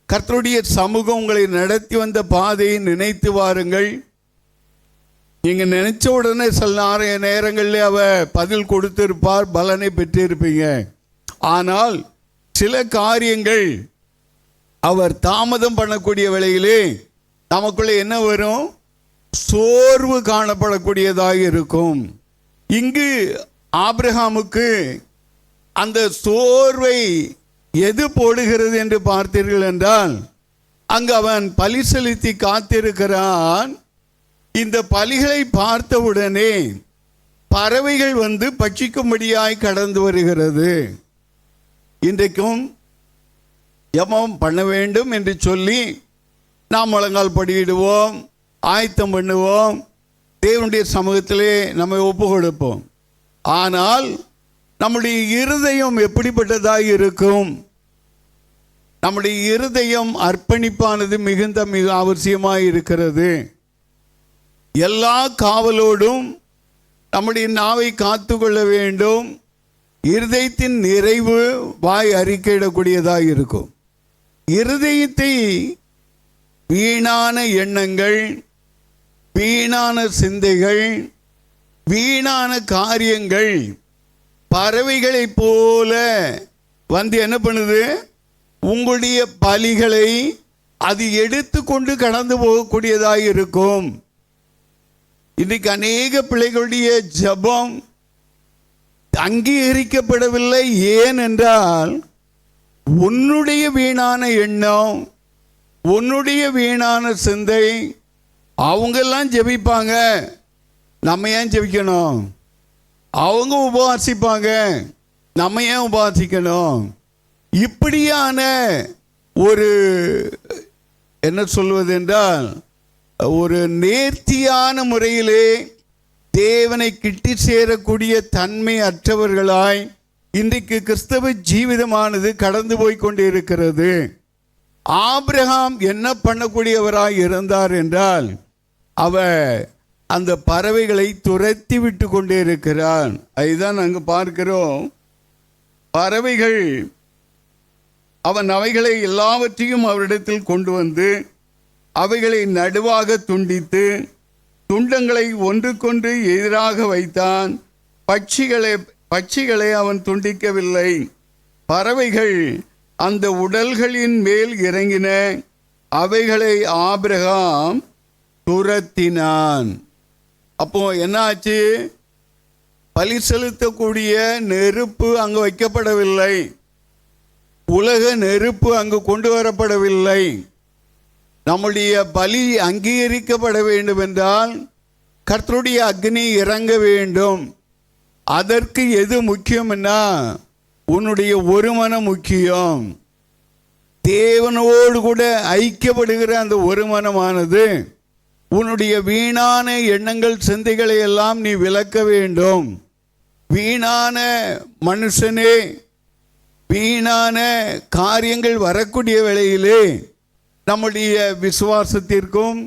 கர்த்தருடைய சமூகம் உங்களை நடத்தி வந்த பாதையை நினைத்து வாருங்கள். நீங்கள் நினைச்ச உடனே சில நேரங்களில் அவர் பதில் கொடுத்திருப்பார், பலனை பெற்றிருப்பீங்க. ஆனால் சில காரியங்கள் அவர் தாமதம் பண்ணக்கூடிய வேளையிலே நமக்குள்ளே என்ன வரும்? சோர்வு காணப்படக்கூடியதாக இருக்கும். இங்கு ஆபிரகாமுக்கு அந்த சோர்வை எது போடுகிறது என்று பார்த்தீர்கள் என்றால், அங்கு அவன் பலி செலுத்தி காத்திருக்கிறான். இந்த பலிகளை பார்த்தவுடனே பறவைகள் வந்து பட்சிக்கும்படியாய் கடந்து வருகிறது. இன்றைக்கும் ஜெபம் பண்ண வேண்டும் என்று சொல்லி நாம் முழங்கால் படியிடுவோம், ஆயத்தம் பண்ணுவோம், தேவனுடைய சமூகத்திலே நம்மை ஒப்பு கொடுப்போம். ஆனால் நம்முடைய இருதயம் எப்படிப்பட்டதாக இருக்கும்? நம்முடைய இருதயம் அர்ப்பணிப்பானது மிகுந்த மிக அவசியமாக இருக்கிறது. எல்லா காவலோடும் நம்முடைய நாவை காத்து கொள்ள வேண்டும். இருதயத்தின் நிறைவு வாய் அறிக்கையிடக்கூடியதாக இருக்கும். இருதயத்தை வீணான எண்ணங்கள், வீணான சிந்தைகள், வீணான காரியங்கள் பறவைகளைப் போல வந்து என்ன பண்ணுது? உங்களுடைய பலிகளை அது எடுத்து கொண்டு கடந்து போகக்கூடியதாக இருக்கும். இன்றைக்கு அநேக பிள்ளைகளுடைய ஜெபம் அங்கீகரிக்கப்படவில்லை. ஏன் என்றால், உன்னுடைய வீணான எண்ணம், உன்னுடைய வீணான சிந்தை. அவங்கெல்லாம் ஜெபிப்பாங்க, நம்ம ஏன் ஜெபிக்கணும்? அவங்க உபவாசிப்பாங்க, நம்ம ஏன் உபவாசிக்கணும்? இப்படியான ஒரு என்ன சொல்வது என்றால், ஒரு நேர்த்தியான முறையிலே தேவனை கிட்டி சேரக்கூடிய தன்மை அற்றவர்களாய் இன்றைக்கு கிறிஸ்தவ ஜீவிதமானது கடந்து போய் கொண்டிருக்கிறது. ஆபிரகாம் என்ன பண்ணக்கூடியவராய் இருந்தார் என்றால், அவர் அந்த பறவைகளை துரத்தி விட்டு கொண்டே இருக்கிறார். அதுதான் நாங்கள் பார்க்கிறோம். பறவைகள் அவன் அவைகளை எல்லாவற்றையும் அவரிடத்தில் கொண்டு வந்து அவைகளை நடுவாக துண்டித்து துண்டங்களை ஒன்றுக்கொன்று எதிராக வைத்தான். பட்சிகளை அவன் துண்டிக்கவில்லை. பறவைகள் அந்த உடல்களின் மேல் இறங்கின. அவைகளை ஆபிரகாம் துரத்தினான். அப்போ என்னாச்சு? பலி செலுத்தக்கூடிய நெருப்பு அங்கு வைக்கப்படவில்லை. உலக நெருப்பு அங்கு கொண்டு வரப்படவில்லை. நம்முடைய பலி அங்கீகரிக்கப்பட வேண்டும் என்றால் கர்த்தருடைய அக்னி இறங்க வேண்டும். அதற்கு எது முக்கியம்னா உன்னுடைய ஒரு மனம் முக்கியம். தேவனோடு கூட ஐக்கியப்படுகிற அந்த ஒரு மனமானது உன்னுடைய வீணான எண்ணங்கள் சிந்தைகளை எல்லாம் நீ விலக்க வேண்டும். வீணான மனுஷனே, வீணான காரியங்கள் வரக்கூடிய வேளையிலே நம்முடைய விசுவாசத்திற்கும்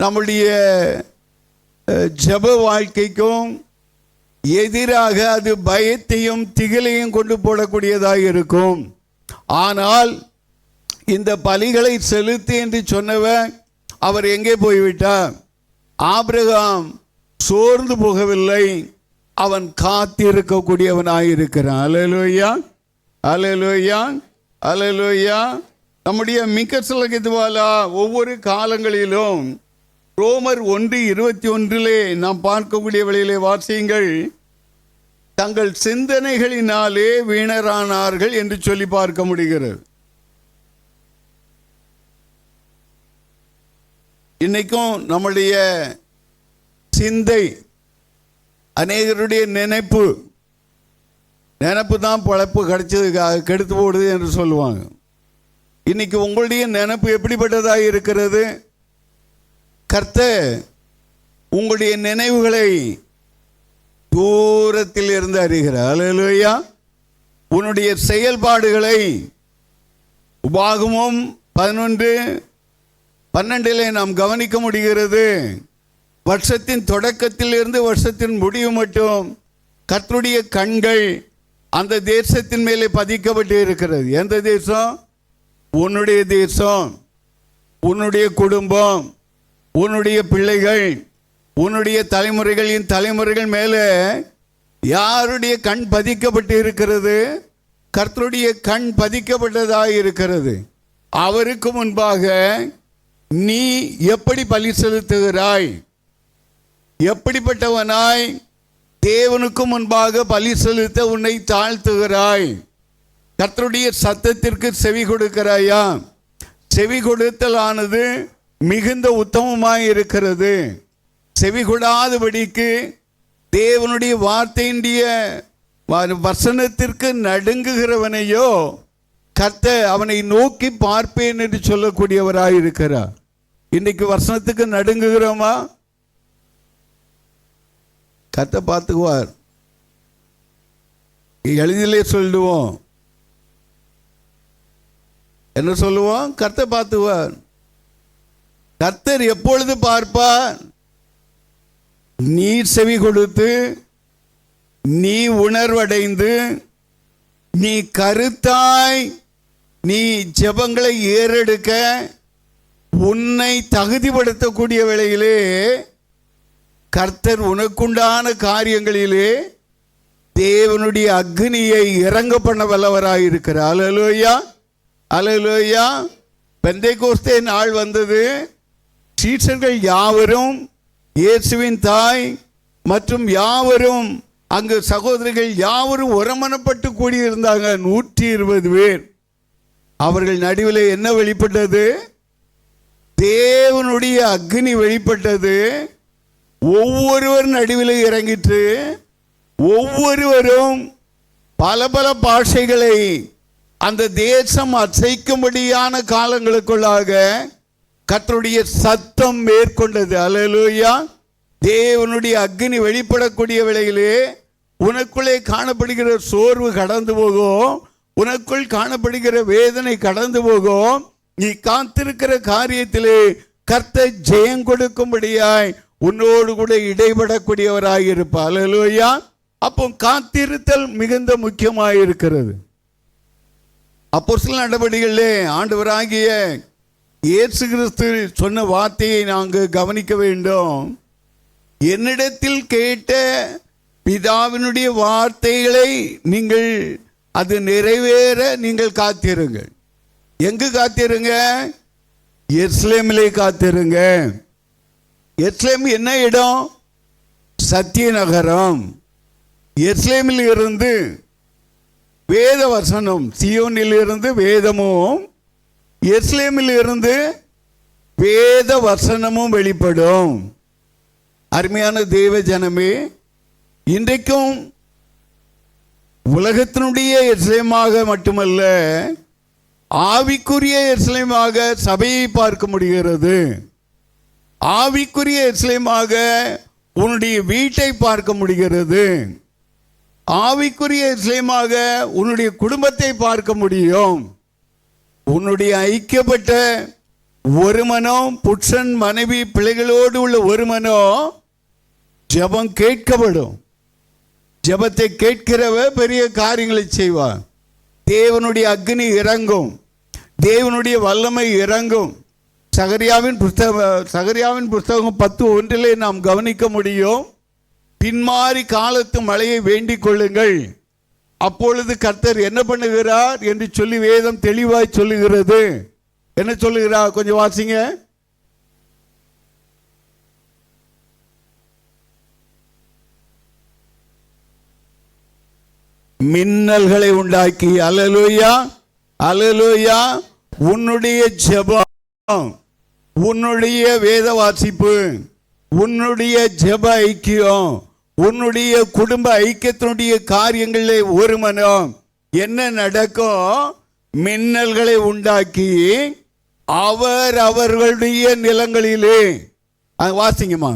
நம்முடைய ஜெப வாழ்க்கைக்கும் எதிராக அது பயத்தையும் திகிலையும் கொண்டு போடக்கூடியதாக இருக்கும். ஆனால் இந்த பலிகளை செலுத்து என்று சொன்னவன் அவர் எங்கே போய்விட்டார்? ஆபிரகாம் சோர்ந்து போகவில்லை. அவன் காத்திருக்கக்கூடியவனாயிருக்கிறான். அல்லேலூயா, அல்லேலூயா, அல்லேலூயா. நம்முடைய மிக்கசலகித்வாலா ஒவ்வொரு காலங்களிலும் ரோமர் 1:21 நாம் பார்க்கக்கூடிய வழியிலே வாசியுங்கள். தங்கள் சிந்தனைகளினாலே வீணரானார்கள் என்று சொல்லி பார்க்க முடிகிறது. இன்னைக்கும் நம்முடைய சிந்தை, அநேகருடைய நினைப்பு தான் பொழப்பு கிடைச்சதுக்காக கெடுத்து போடுது என்று சொல்லுவாங்க. இன்னைக்கு உங்களுடைய நினைப்பு எப்படிப்பட்டதாக இருக்கிறது? கர்த்தர் உங்களுடைய நினைவுகளை தூரத்தில் இருந்து அறிகிறார். அல்லேலூயா. உன்னுடைய செயல்பாடுகளை உபாகமம் 11:12 நாம் கவனிக்க முடிகிறது. வருஷத்தின் தொடக்கத்தில் இருந்து வருஷத்தின் முடிவு மட்டும் கர்த்தருடைய கண்கள் அந்த தேசத்தின் மேலே பதிக்கப்பட்டு இருக்கிறது. எந்த தேசம்? உன்னுடைய தேசம், உன்னுடைய குடும்பம், உன்னுடைய பிள்ளைகள், உன்னுடைய தலைமுறைகளின் தலைமுறைகள் மேலே யாருடைய கண் பதிக்கப்பட்டு இருக்கிறது? கர்த்தருடைய கண் பதிக்கப்பட்டதாக இருக்கிறது. அவருக்கு முன்பாக நீ எப்படி பலி செலுத்துகிறாய்? எப்படிப்பட்டவனாய் தேவனுக்கு முன்பாக பலி செலுத்த உன்னை தாழ்த்துகிறாய்? கர்த்தருடைய சத்தத்திற்கு செவி கொடுக்கிறாயா? செவி கொடுத்தலானது மிகுந்த உத்தமமாய் இருக்கிறது. செவி கொடாதபடிக்கு தேவனுடைய வார்த்தையினுடைய வசனத்திற்கு நடுங்குகிறவனையோ கர்த்தர் அவனை நோக்கி பார்ப்பேன் என்று சொல்லக்கூடியவராய் இருக்கிறார். இன்னைக்கு வசனத்துக்கு நடுங்குகிறோமா? கர்த்தர் பார்த்துக்குவார். எளிதிலே சொல்லுவோம். என்ன சொல்லுவோம்? கர்த்தர் பார்த்துக்குவார். கர்த்தர் எப்பொழுது பார்ப்பார்? நீ செவி கொடுத்து, நீ உணர்வடைந்து, நீ கருத்தாய் நீ ஜெபங்களை ஏறெடுக்க உன்னை தகுதிப்படுத்தக்கூடிய வேளையிலே கர்த்தர் உனக்குண்டான காரியங்களிலே தேவனுடைய அக்னியை இறங்க பண்ண வல்லவராயிருக்கிறார். அல்லேலூயா, அல்லேலூயா. பெந்தேகோஸ்தே நாள் வந்தது. சீஷர்கள் யாவரும், இயேசுவின் தாய் மற்றும் யாவரும், அங்கு சகோதரிகள் யாவரும் ஒருமனப்பட்டு கூடியிருந்தாங்க. 120 பேர். அவர்கள் நடுவில் என்ன வெளிப்பட்டது? தேவனுடைய அக்னி வெளிப்பட்டது. ஒவ்வொருவர் நடுவில் இறங்கிட்டு ஒவ்வொருவரும் பல பல பாஷைகளை அந்த தேசம் அசைக்கும்படியான காலங்களுக்குள்ளாக கர்த்தருடைய சத்தம் மேற்கொண்டது. அல்லேலூயா. தேவனுடைய அக்னி வெளிப்படக்கூடிய வேளையிலே உனக்குள்ளே காணப்படுகிற சோர்வு கடந்து போகும். உனக்குள் காணப்படுகிற வேதனை கடந்து போகும். நீ காத்திருக்கிற காரியத்திலே கர்த்தர் ஜெயம் கொடுக்கும்படியாய் உன்னோடு கூட இடைபடக்கூடியவராய் இருப்பார். அல்லேலூயா. அப்போ காத்திருத்தல் மிகுந்த முக்கியமாய் இருக்கிறது. அப்போஸ்தலர் நடவடிக்கைகளிலே ஆண்டவராகிய இயேசு கிறிஸ்து சொன்ன வார்த்தையை நாங்கள் கவனிக்க வேண்டும். என்னிடத்தில் கேட்ட பிதாவினுடைய வார்த்தைகளை நீங்கள் அது நிறைவேற நீங்கள் காத்திருங்கள். எங்கு காத்திருங்க? எருசலேமிலே காத்திருங்க. எருசலேம் என்ன இடம்? சத்திய நகரம். எருசலேமில் இருந்து வேத வசனம், சியோனில் இருந்து வேதமும், எருசலேமில் இருந்து வேத வசனமும் வெளிப்படும். அருமையான தேவ ஜனமே, இன்றைக்கும் உலகத்தினுடைய எருசலேமாக மட்டுமல்ல, ஆவிக்குரிய எருசலேமாக சபையை பார்க்க முடிகிறது. ஆவிக்குரிய எருசலேமாக உன்னுடைய வீட்டை பார்க்க முடிகிறது. ஆவிக்குரிய எருசலேமாக உன்னுடைய குடும்பத்தை பார்க்க முடியும். உன்னுடைய ஐக்கியப்பட்ட ஒரு மனம், புருஷன் மனைவி பிள்ளைகளோடு உள்ள ஒரு மனம், ஜெபம் கேட்கப்படும். ஜெபத்தை கேட்கிறவ பெரிய காரியங்களை செய்வார். தேவனுடைய அக்னி இறங்கும், தேவனுடைய வல்லமை இறங்கும். சகரியாவின் புஸ்தகம் 10:1 நாம் கவனிக்க முடியும். பின்மாறி காலத்து மழையை வேண்டிக் கொள்ளுங்கள், அப்பொழுது கர்த்தர் என்ன பண்ணுகிறார் என்று சொல்லி வேதம் தெளிவாய் சொல்லுகிறது. என்ன சொல்லுகிறார்? கொஞ்சம் வாசிங்க. மின்னல்களை உண்டாக்கி, அல்லேலூயா அல்லேலூயா, உன்னுடைய ஜெபம், உன்னுடைய வேத வாசிப்பு, உன்னுடைய ஜெப ஐக்கியம், உன்னுடைய குடும்ப ஐக்கியத்தினுடைய காரியங்களிலே ஒரு மனம் என்ன நடக்கும்? மின்னல்களை உண்டாக்கி அவர்களுடைய நிலங்களிலே, வாசிங்கம்மா.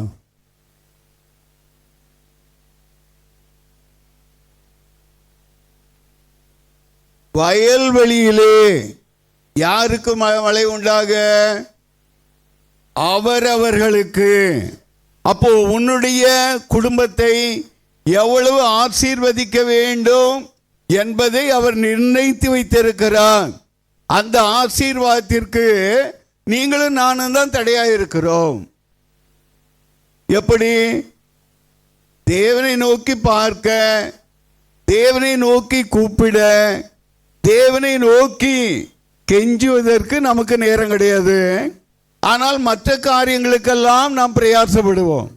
வயல்வெளியிலே யாருக்கு மழை உண்டாக? அவர்களுக்கு. அப்போ உன்னுடைய குடும்பத்தை எவ்வளவு ஆசீர்வதிக்க வேண்டும் என்பதை அவர் நிர்ணயித்து வைத்திருக்கிறார். அந்த ஆசீர்வாதத்திற்கு நீங்களும் நானும் தான் தடையாக இருக்கிறோம். எப்படி? தேவனை நோக்கி பார்க்க, தேவனை நோக்கி கூப்பிட, தேவனை நோக்கி கெஞ்சுவதற்கு நமக்கு நேரம் கிடையாது. ஆனால் மற்ற காரியங்களுக்கெல்லாம் நாம் பிரயாசப்படுவோம்.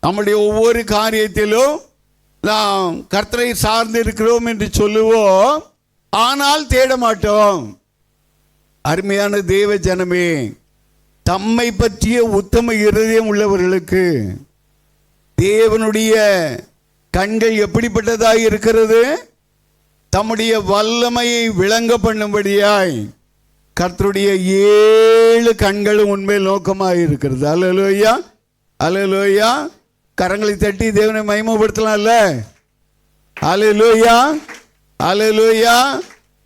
நம்முடைய ஒவ்வொரு காரியத்திலும் நாம் கர்த்தரை சார்ந்து இருக்கிறோம் என்று சொல்லுவோம், ஆனால் தேட மாட்டோம். அருமையான தேவ ஜனமே, தம்மை பற்றிய உத்தம இருதயம் உள்ளவர்களுக்கு தேவனுடைய கண்கள் எப்படிப்பட்டதாய் இருக்கிறது? தம்முடைய வல்லமையை விளங்க பண்ணும்படியாய் கர்த்தருடைய 7 கண்களும் உண்மையில் நோக்கமாக இருக்கிறது. அல்லேலூயா அல்லேலூயா. கரங்களை தட்டி தேவனை மகிமைப்படுத்தலாம்ல. அல்லேலூயா அல்லேலூயா.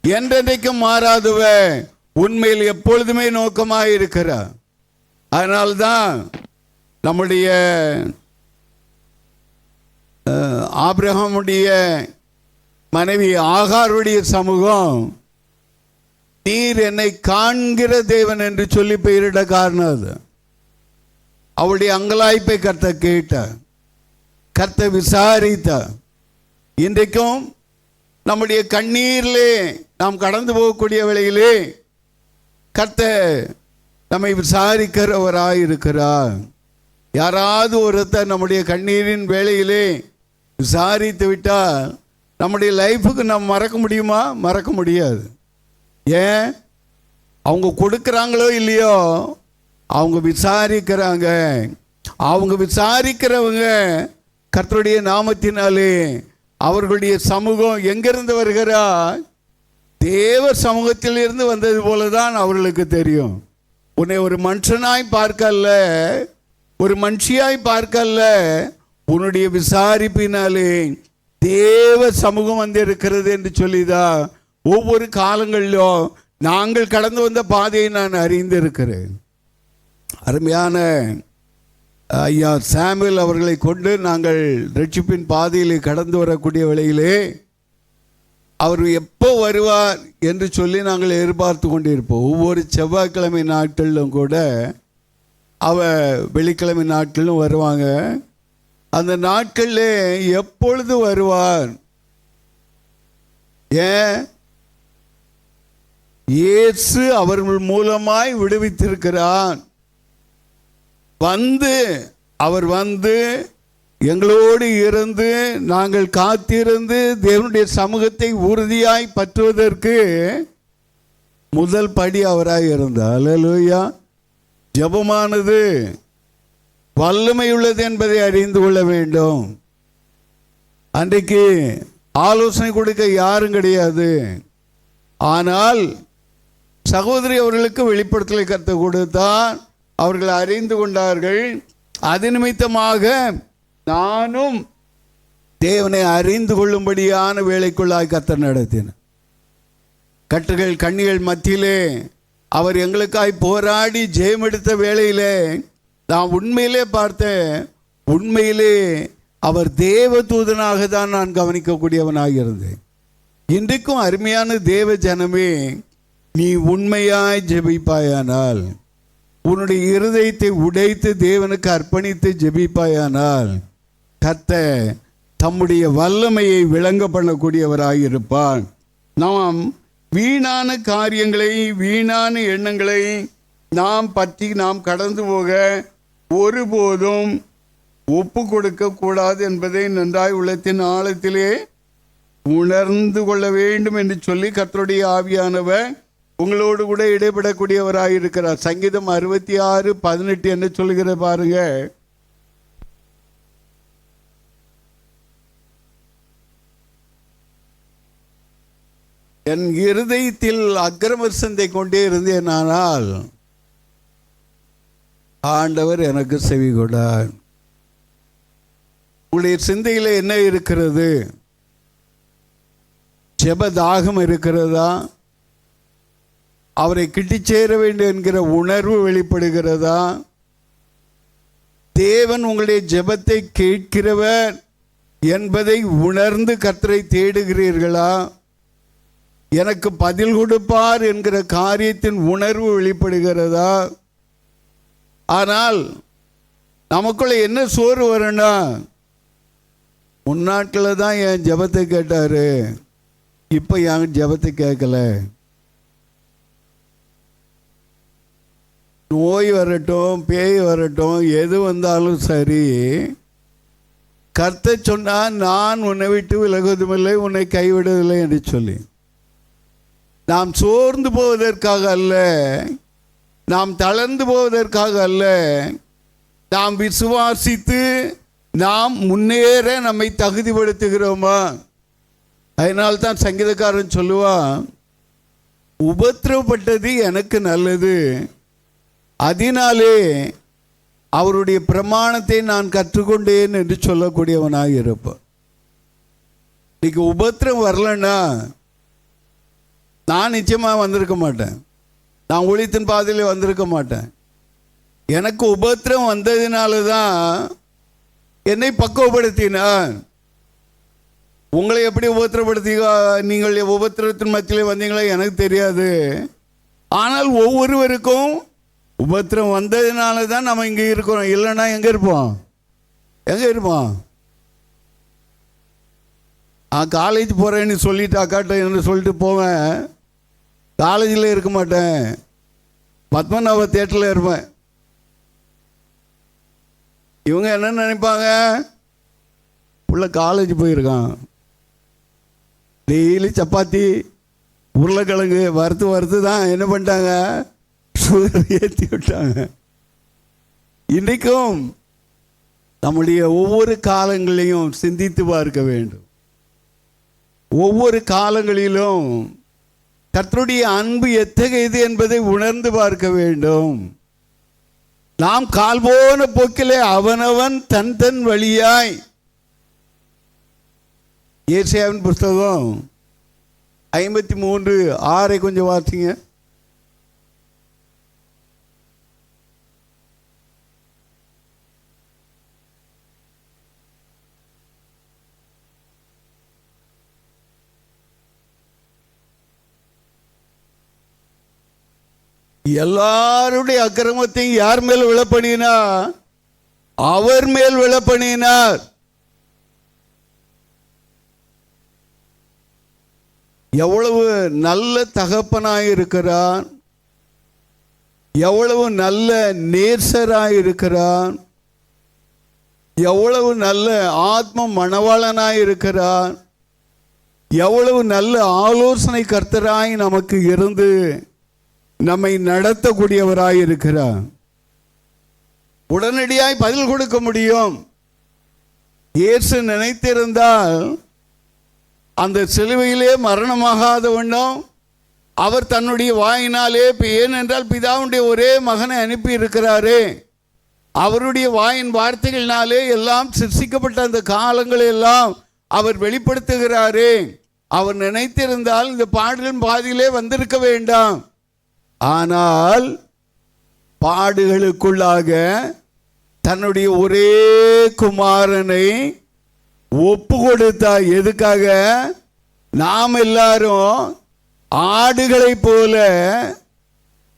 என்றென்றைக்கும் மாறாதவ உண்மையில் எப்பொழுதுமே நோக்கமாக இருக்கிறார். அதனால்தான் நம்முடைய ஆபிரகாமுடைய மனைவி ஆகாருடைய சமூகம், நீர் என்னை காண்கிற தேவன் என்று சொல்லி பெயரிட காரணம் அது. அவளுடைய அங்கலாய்ப்பை கர்த்தர் கேட்டார், கர்த்தர் விசாரித்தார். இன்றைக்கும் நம்முடைய கண்ணீரிலே நாம் கடந்து போகக்கூடிய வேளையிலே கர்த்தர் நம்மை விசாரிக்கிறவராய் இருக்கிறார். யாராவது ஒருத்தர் நம்முடைய கண்ணீரின் வேளையிலே விசாரித்து விட்டால் நம்முடைய லைஃபுக்கு நாம் மறக்க முடியுமா? மறக்க முடியாது. ஏன்? அவங்க கொடுக்குறாங்களோ இல்லையோ, அவங்க விசாரிக்கிறாங்க. அவங்க விசாரிக்கிறவங்க கர்த்தருடைய நாமத்தினாலே அவர்களுடைய சமூகம் எங்கிருந்து வருகிறார்? தேவ சமூகத்தில் இருந்து வந்தது போல தான் அவர்களுக்கு தெரியும். உன்னை ஒரு மனுஷனாய் பார்க்கல, ஒரு மனுஷியாய் பார்க்கல, உன்னுடைய விசாரிப்பினாலே தேவ சமூகம் வந்து இருக்கிறது என்று சொல்லிதான் ஒவ்வொரு காலங்களிலும் நாங்கள் கடந்து வந்த பாதையை நான் அறிந்திருக்கிறேன். அருமையான ஐயா சாமுவேல் அவர்களை கொண்டு நாங்கள் ரட்சிப்பின் பாதையில் கடந்து வரக்கூடிய வேளையிலே அவர் எப்போ வருவார் என்று சொல்லி நாங்கள் எதிர்பார்த்து கொண்டிருப்போம். ஒவ்வொரு செவ்வாய்க்கிழமை நாட்களிலும் கூட வெள்ளிக்கிழமை நாட்களிலும் வருவாங்க. அந்த நாட்களில் எப்பொழுது வருவார்? ஏன்? இயேசு அவர்கள் மூலமாய் விடுவித்திருக்கிறார். அவர் வந்து எங்களோடு இருந்து நாங்கள் காத்திருந்து தேவனுடைய சமூகத்தை உறுதியாய் பற்றுவதற்கு முதல் படி அவராய் இருந்தார். அல்லேலூயா. ஜெபமானது வல்லமை உள்ளது என்பதை அறிந்து கொள்ள வேண்டும். அன்றைக்கு ஆலோசனை கொடுக்க யாரும் கிடையாது. ஆனால் சகோதரி அவர்களுக்கு வெளிப்படுத்தலை கற்றுக் கொடுத்தார். அவர்கள் அறிந்து கொண்டார்கள். அது நிமித்தமாக நானும் தேவனை அறிந்து கொள்ளும்படியான வேலைக்குள்ளாய் கர்த்தர் நடத்தினார். கட்டுகள் கண்ணிகள் மத்தியிலே அவர் எங்களுக்காய் போராடி ஜெயம் எடுத்த வேளையிலே நான் உண்மையிலே பார்த்தேன். உண்மையிலே அவர் தேவ தூதனாக தான் நான் கவனிக்கக்கூடியவனாக இருந்தேன். இன்றைக்கும் அருமையான தேவ ஜனமே, நீ உண்மையாய் ஜெபிப்பாயானால், உன்னுடைய இருதயத்தை உடைத்து தேவனுக்கு அர்ப்பணித்து ஜெபிப்பாயானால், கர்த்தர் தம்முடைய வல்லமையை விளங்க பண்ணக்கூடியவராக இருப்பார். நாம் வீணான காரியங்களை, வீணான எண்ணங்களை நாம் கடந்து போக ஒருபோதும் ஒப்பு கொடுக்க கூடாது என்பதை நன்றாய் உள்ளத்தின் ஆழத்திலே உணர்ந்து கொள்ள வேண்டும் என்று சொல்லி கர்த்தருடைய ஆவியானவர் உங்களோடு கூட இடைப்படக்கூடியவராக இருக்கிறார். சங்கீதம் 66:18 என்ன சொல்லுகிற பாருங்க. என் இருதயத்தில் அக்கிரம சிந்தை கொண்டே இருந்தேனானால் ஆண்டவர் எனக்கு செவி கொடார். உங்களுடைய சிந்தையில் என்ன இருக்கிறது? ஜெபதாகம் இருக்கிறதா? அவரை கிட்டிச் சேர வேண்டும் என்கிற உணர்வு வெளிப்படுகிறதா? தேவன் உங்களுடைய ஜெபத்தை கேட்கிறவர் என்பதை உணர்ந்து கர்த்தரை தேடுகிறீர்களா? எனக்கு பதில் கொடுப்பார் என்கிற காரியத்தின் உணர்வு வெளிப்படுகிறதா? ஆனால் நமக்குள்ள என்ன சோறு வரணும்னா, முன்னாட்களில் தான் என் ஜெபத்தை கேட்டார், இப்போ என் ஜெபத்தை கேட்கல. நோய் வரட்டும், பேய் வரட்டும், எது வந்தாலும் சரி, கர்த்தர் சொன்னால் நான் உன்னை விட்டு விலகுவதுமில்லை, உன்னை கைவிடுவதில்லை என்று சொல்லி, நாம் சோர்ந்து போவதற்காக அல்ல, நாம் தளர்ந்து போவதற்காக அல்ல, நாம் விசுவாசித்து நாம் முன்னேற நம்மை தகுதிப்படுத்துகிறோமா? அதனால்தான் சங்கீதக்காரன் சொல்லுவான், உபத்திரவப்பட்டது எனக்கு நல்லது, அதனாலே அவருடைய பிரமாணத்தை நான் கற்றுக்கொண்டேன் என்று சொல்லக்கூடியவனாக இருப்பான். இன்னைக்கு உபத்திரம் வரலன்னா நான் நிச்சயமாக வந்திருக்க மாட்டேன், நான் ஊழியத்தின் பாதையிலே வந்திருக்க மாட்டேன். எனக்கு உபத்திரம் வந்ததினால தான் என்னை பக்குவப்படுத்தினார். உங்களை எப்படி உபத்திரப்படுத்தி நீங்கள் உபத்திரத்தின் மத்தியிலே வந்தீங்களா எனக்கு தெரியாது. ஆனால் ஒவ்வொருவருக்கும் உபத்திரம் வந்ததினால தான் நம்ம இங்கே இருக்கிறோம். இல்லைன்னா எங்கே இருப்போம்? காலேஜ் போகிறேன்னு சொல்லிட்டு அக்காட்ட என்று சொல்லிட்டு போவேன், காலேஜில் இருக்க மாட்டேன், பத்மநாப தியேட்டரில் இருப்பேன். இவங்க என்ன நினைப்பாங்க? உள்ள காலேஜ் போயிருக்கான், டெய்லி சப்பாத்தி உருளைக்கிழங்கு வறுத்து தான் என்ன பண்ணிட்டாங்க, சுகர் ஏற்றி விட்டாங்க. இன்றைக்கும் நம்முடைய ஒவ்வொரு காலங்களையும் சிந்தித்து பார்க்க வேண்டும். ஒவ்வொரு காலங்களிலும் கர்த்தருடைய அன்பு எத்தகையது என்பதை உணர்ந்து பார்க்க வேண்டும். நாம் கால் போன போக்கிலே அவனவன் தன் தன் வழியாய். ஏசாயாவின் புஸ்தகம் 53:6 கொஞ்சம் வாசிங்க. எல்லாருடைய அக்கிரமத்தையும் யார் மேல் விழப்பண்ணினார்? அவர் மேல் விழப்பண்ணினார். எவ்வளவு நல்ல தகப்பனாயிருக்கிறான், எவ்வளவு நல்ல நேசராயிருக்கிறான், எவ்வளவு நல்ல ஆத்ம மணவாளனாயிருக்கிறான், எவ்வளவு நல்ல ஆலோசனை கர்த்தராய் நமக்கு இருந்து நம்மை நடத்தக்கூடியவராயிருக்கிறார். உடனடியாய் பதில் கொடுக்க முடியும். இயேசு நினைத்திருந்தால் அந்த சிலுவையிலே மரணமாகாத வண்ணம் அவர் தன்னுடைய வாயினாலே, ஏனென்றால் பிதாவுடைய ஒரே மகனை அனுப்பி இருக்கிறாரே, அவருடைய வாயின் வார்த்தைகளினாலே எல்லாம் சிருஷ்டிக்கப்பட்ட அந்த காலங்களை எல்லாம் அவர் வெளிப்படுத்துகிறாரே. அவர் நினைத்திருந்தால் இந்த பாடலின் பாதியிலே வந்திருக்க வேண்டாம். ஆனால் பாடுகளுக்குள்ளாக தன்னுடைய ஒரே குமாரனை ஒப்பு கொடுத்தார். எதுக்காக? நாம் எல்லாரும் ஆடுகளை போல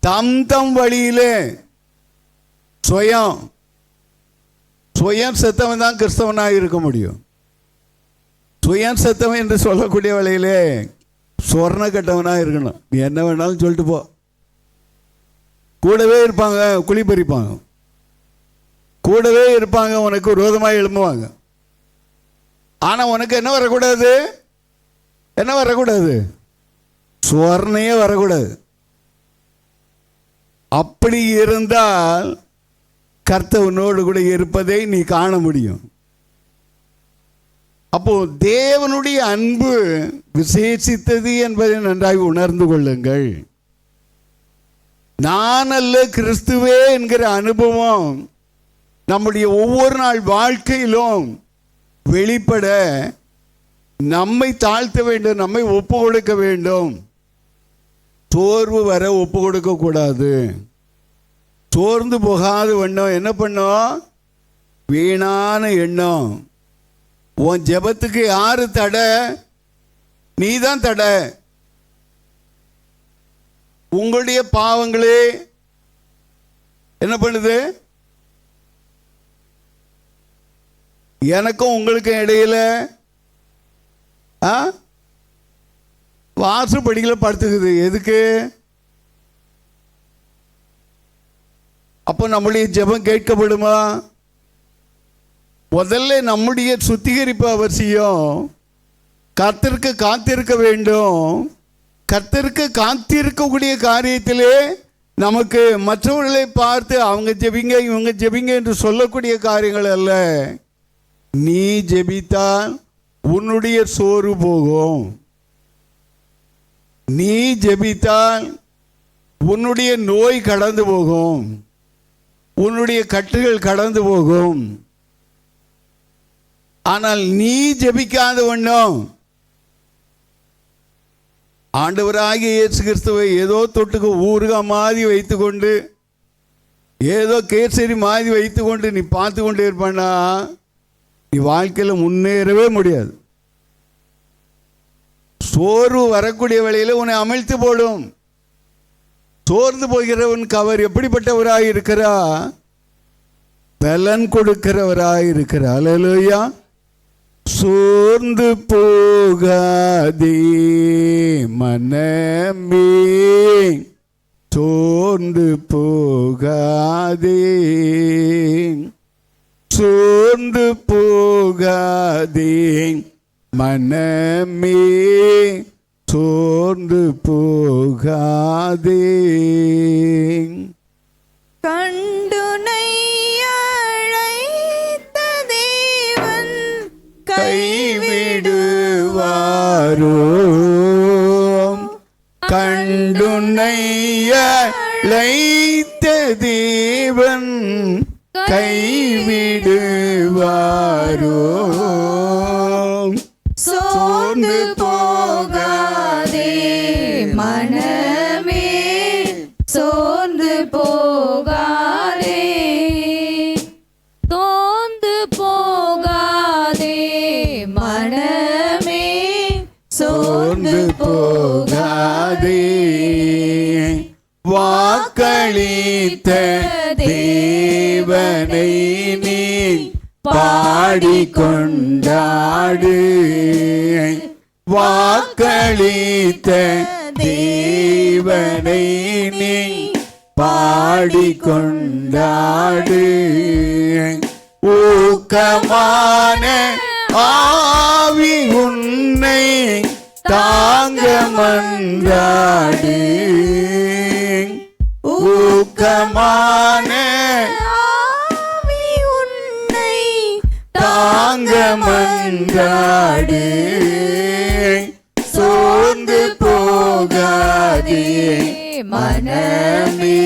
தம் தம் வழியிலே சுயம் செத்தவன் தான் கிறிஸ்தவனாக இருக்க முடியும். சுயம் செத்தவன் என்று சொல்லக்கூடிய வழியிலே சொர்ண கட்டவனாக இருக்கணும். நீ என்ன வேணாலும் சொல்லிட்டு போ. கூடவே இருப்பாங்க, குழி பறிப்பாங்க, கூடவே இருப்பாங்க, உனக்கு விரோதமாக எழும்புவாங்க. ஆனால் உனக்கு என்ன வரக்கூடாது? என்ன வரக்கூடாது? சுவர்ணையே வரக்கூடாது. அப்படி இருந்தால் கர்த்தவனோடு கூட இருப்பதை நீ காண முடியும். அப்போ தேவனுடைய அன்பு விசேஷித்தது என்பதை நன்றாக உணர்ந்து கொள்ளுங்கள். நான் அல்ல கிறிஸ்துவே என்கிற அனுபவம் நம்முடைய ஒவ்வொரு நாள் வாழ்க்கையிலும் வெளிப்பட நம்மை தாழ்த்த வேண்டும், நம்மை ஒப்பு கொடுக்க வேண்டும். சோர்வு வர ஒப்பு கொடுக்க கூடாது. சோர்ந்து போகாத வண்ணம் என்ன பண்ணோம்? வீணான எண்ணம். உன் ஜெபத்துக்கு யாரு தடை? நீ தான் தடை. உங்களுடைய பாவங்களே என்ன பண்ணுது? எனக்கும் உங்களுக்கும் இடையில வாசப்படிகளை படுத்துக்குது. எதுக்கு? அப்போ நம்முடைய ஜெபம் கேட்கப்படுமா? முதல்ல நம்முடைய சுத்திகரிப்பு அவசியம். கர்த்தருக்கு காத்திருக்க வேண்டும். கர்த்தருக்கு காத்திருக்கக்கூடிய காரியத்திலே நமக்கு மற்றவர்களை பார்த்து அவங்க ஜெபிங்க இவங்க ஜெபிங்க என்று சொல்லக்கூடிய காரியங்கள் அல்ல. நீ ஜெபித்தால் உன்னுடைய சோறு போகும். நீ ஜெபித்தால் உன்னுடைய நோய் கடந்து போகும், உன்னுடைய கட்டுகள் கடந்து போகும். ஆனால் நீ ஜெபிக்காத வண்ணம் ஆண்டவராகிய இயேசு கிறிஸ்துவை ஏதோ தொட்டுக்கு ஊறுகாய் மாதிரி வைத்துக்கொண்டு, ஏதோ கேசரி மாதிரி வைத்துக்கொண்டு நீ பார்த்து கொண்டே இருப்பானா நீ வாழ்க்கையில் முன்னேறவே முடியாது. சோர்வு வரக்கூடிய வேளையில் உன்னை அமிழ்த்து போடும். சோர்ந்து போகிறவனுக்கு அவர் எப்படிப்பட்டவராய் இருக்கிறார்? பலன் கொடுக்கிறவராய் இருக்கிறார். அல்லேலூயா. சோர்ந்து போகாதே மனமே, சோர்ந்து போகாதே, சோர்ந்து போகாதே மனமே, சோர்ந்து போகாதே. கண்டுனை அழைத்த தேவன் கைவிடுவாரோ? கண்டுனை அழைத்த தேவன் கைவிடுவாரோ? சோர்ந்து போகாதே மனமே, சோர்ந்து போகாதே, சோர்ந்து போகாதே மனமே, சோர்ந்து போகாதே. வாக்க தேவனை நீ பாடிக்கொண்டாடு. வாக்களித்த தேவனை நீ பாடிக்கொண்டாடு. ஊக்கமான ஆவி உன்னை தாங்க மன்றாடு. ஊக்கமான ஆவி உன்னை தாங்க மன்றாடு. சோர்ந்து போகாதே மனமே,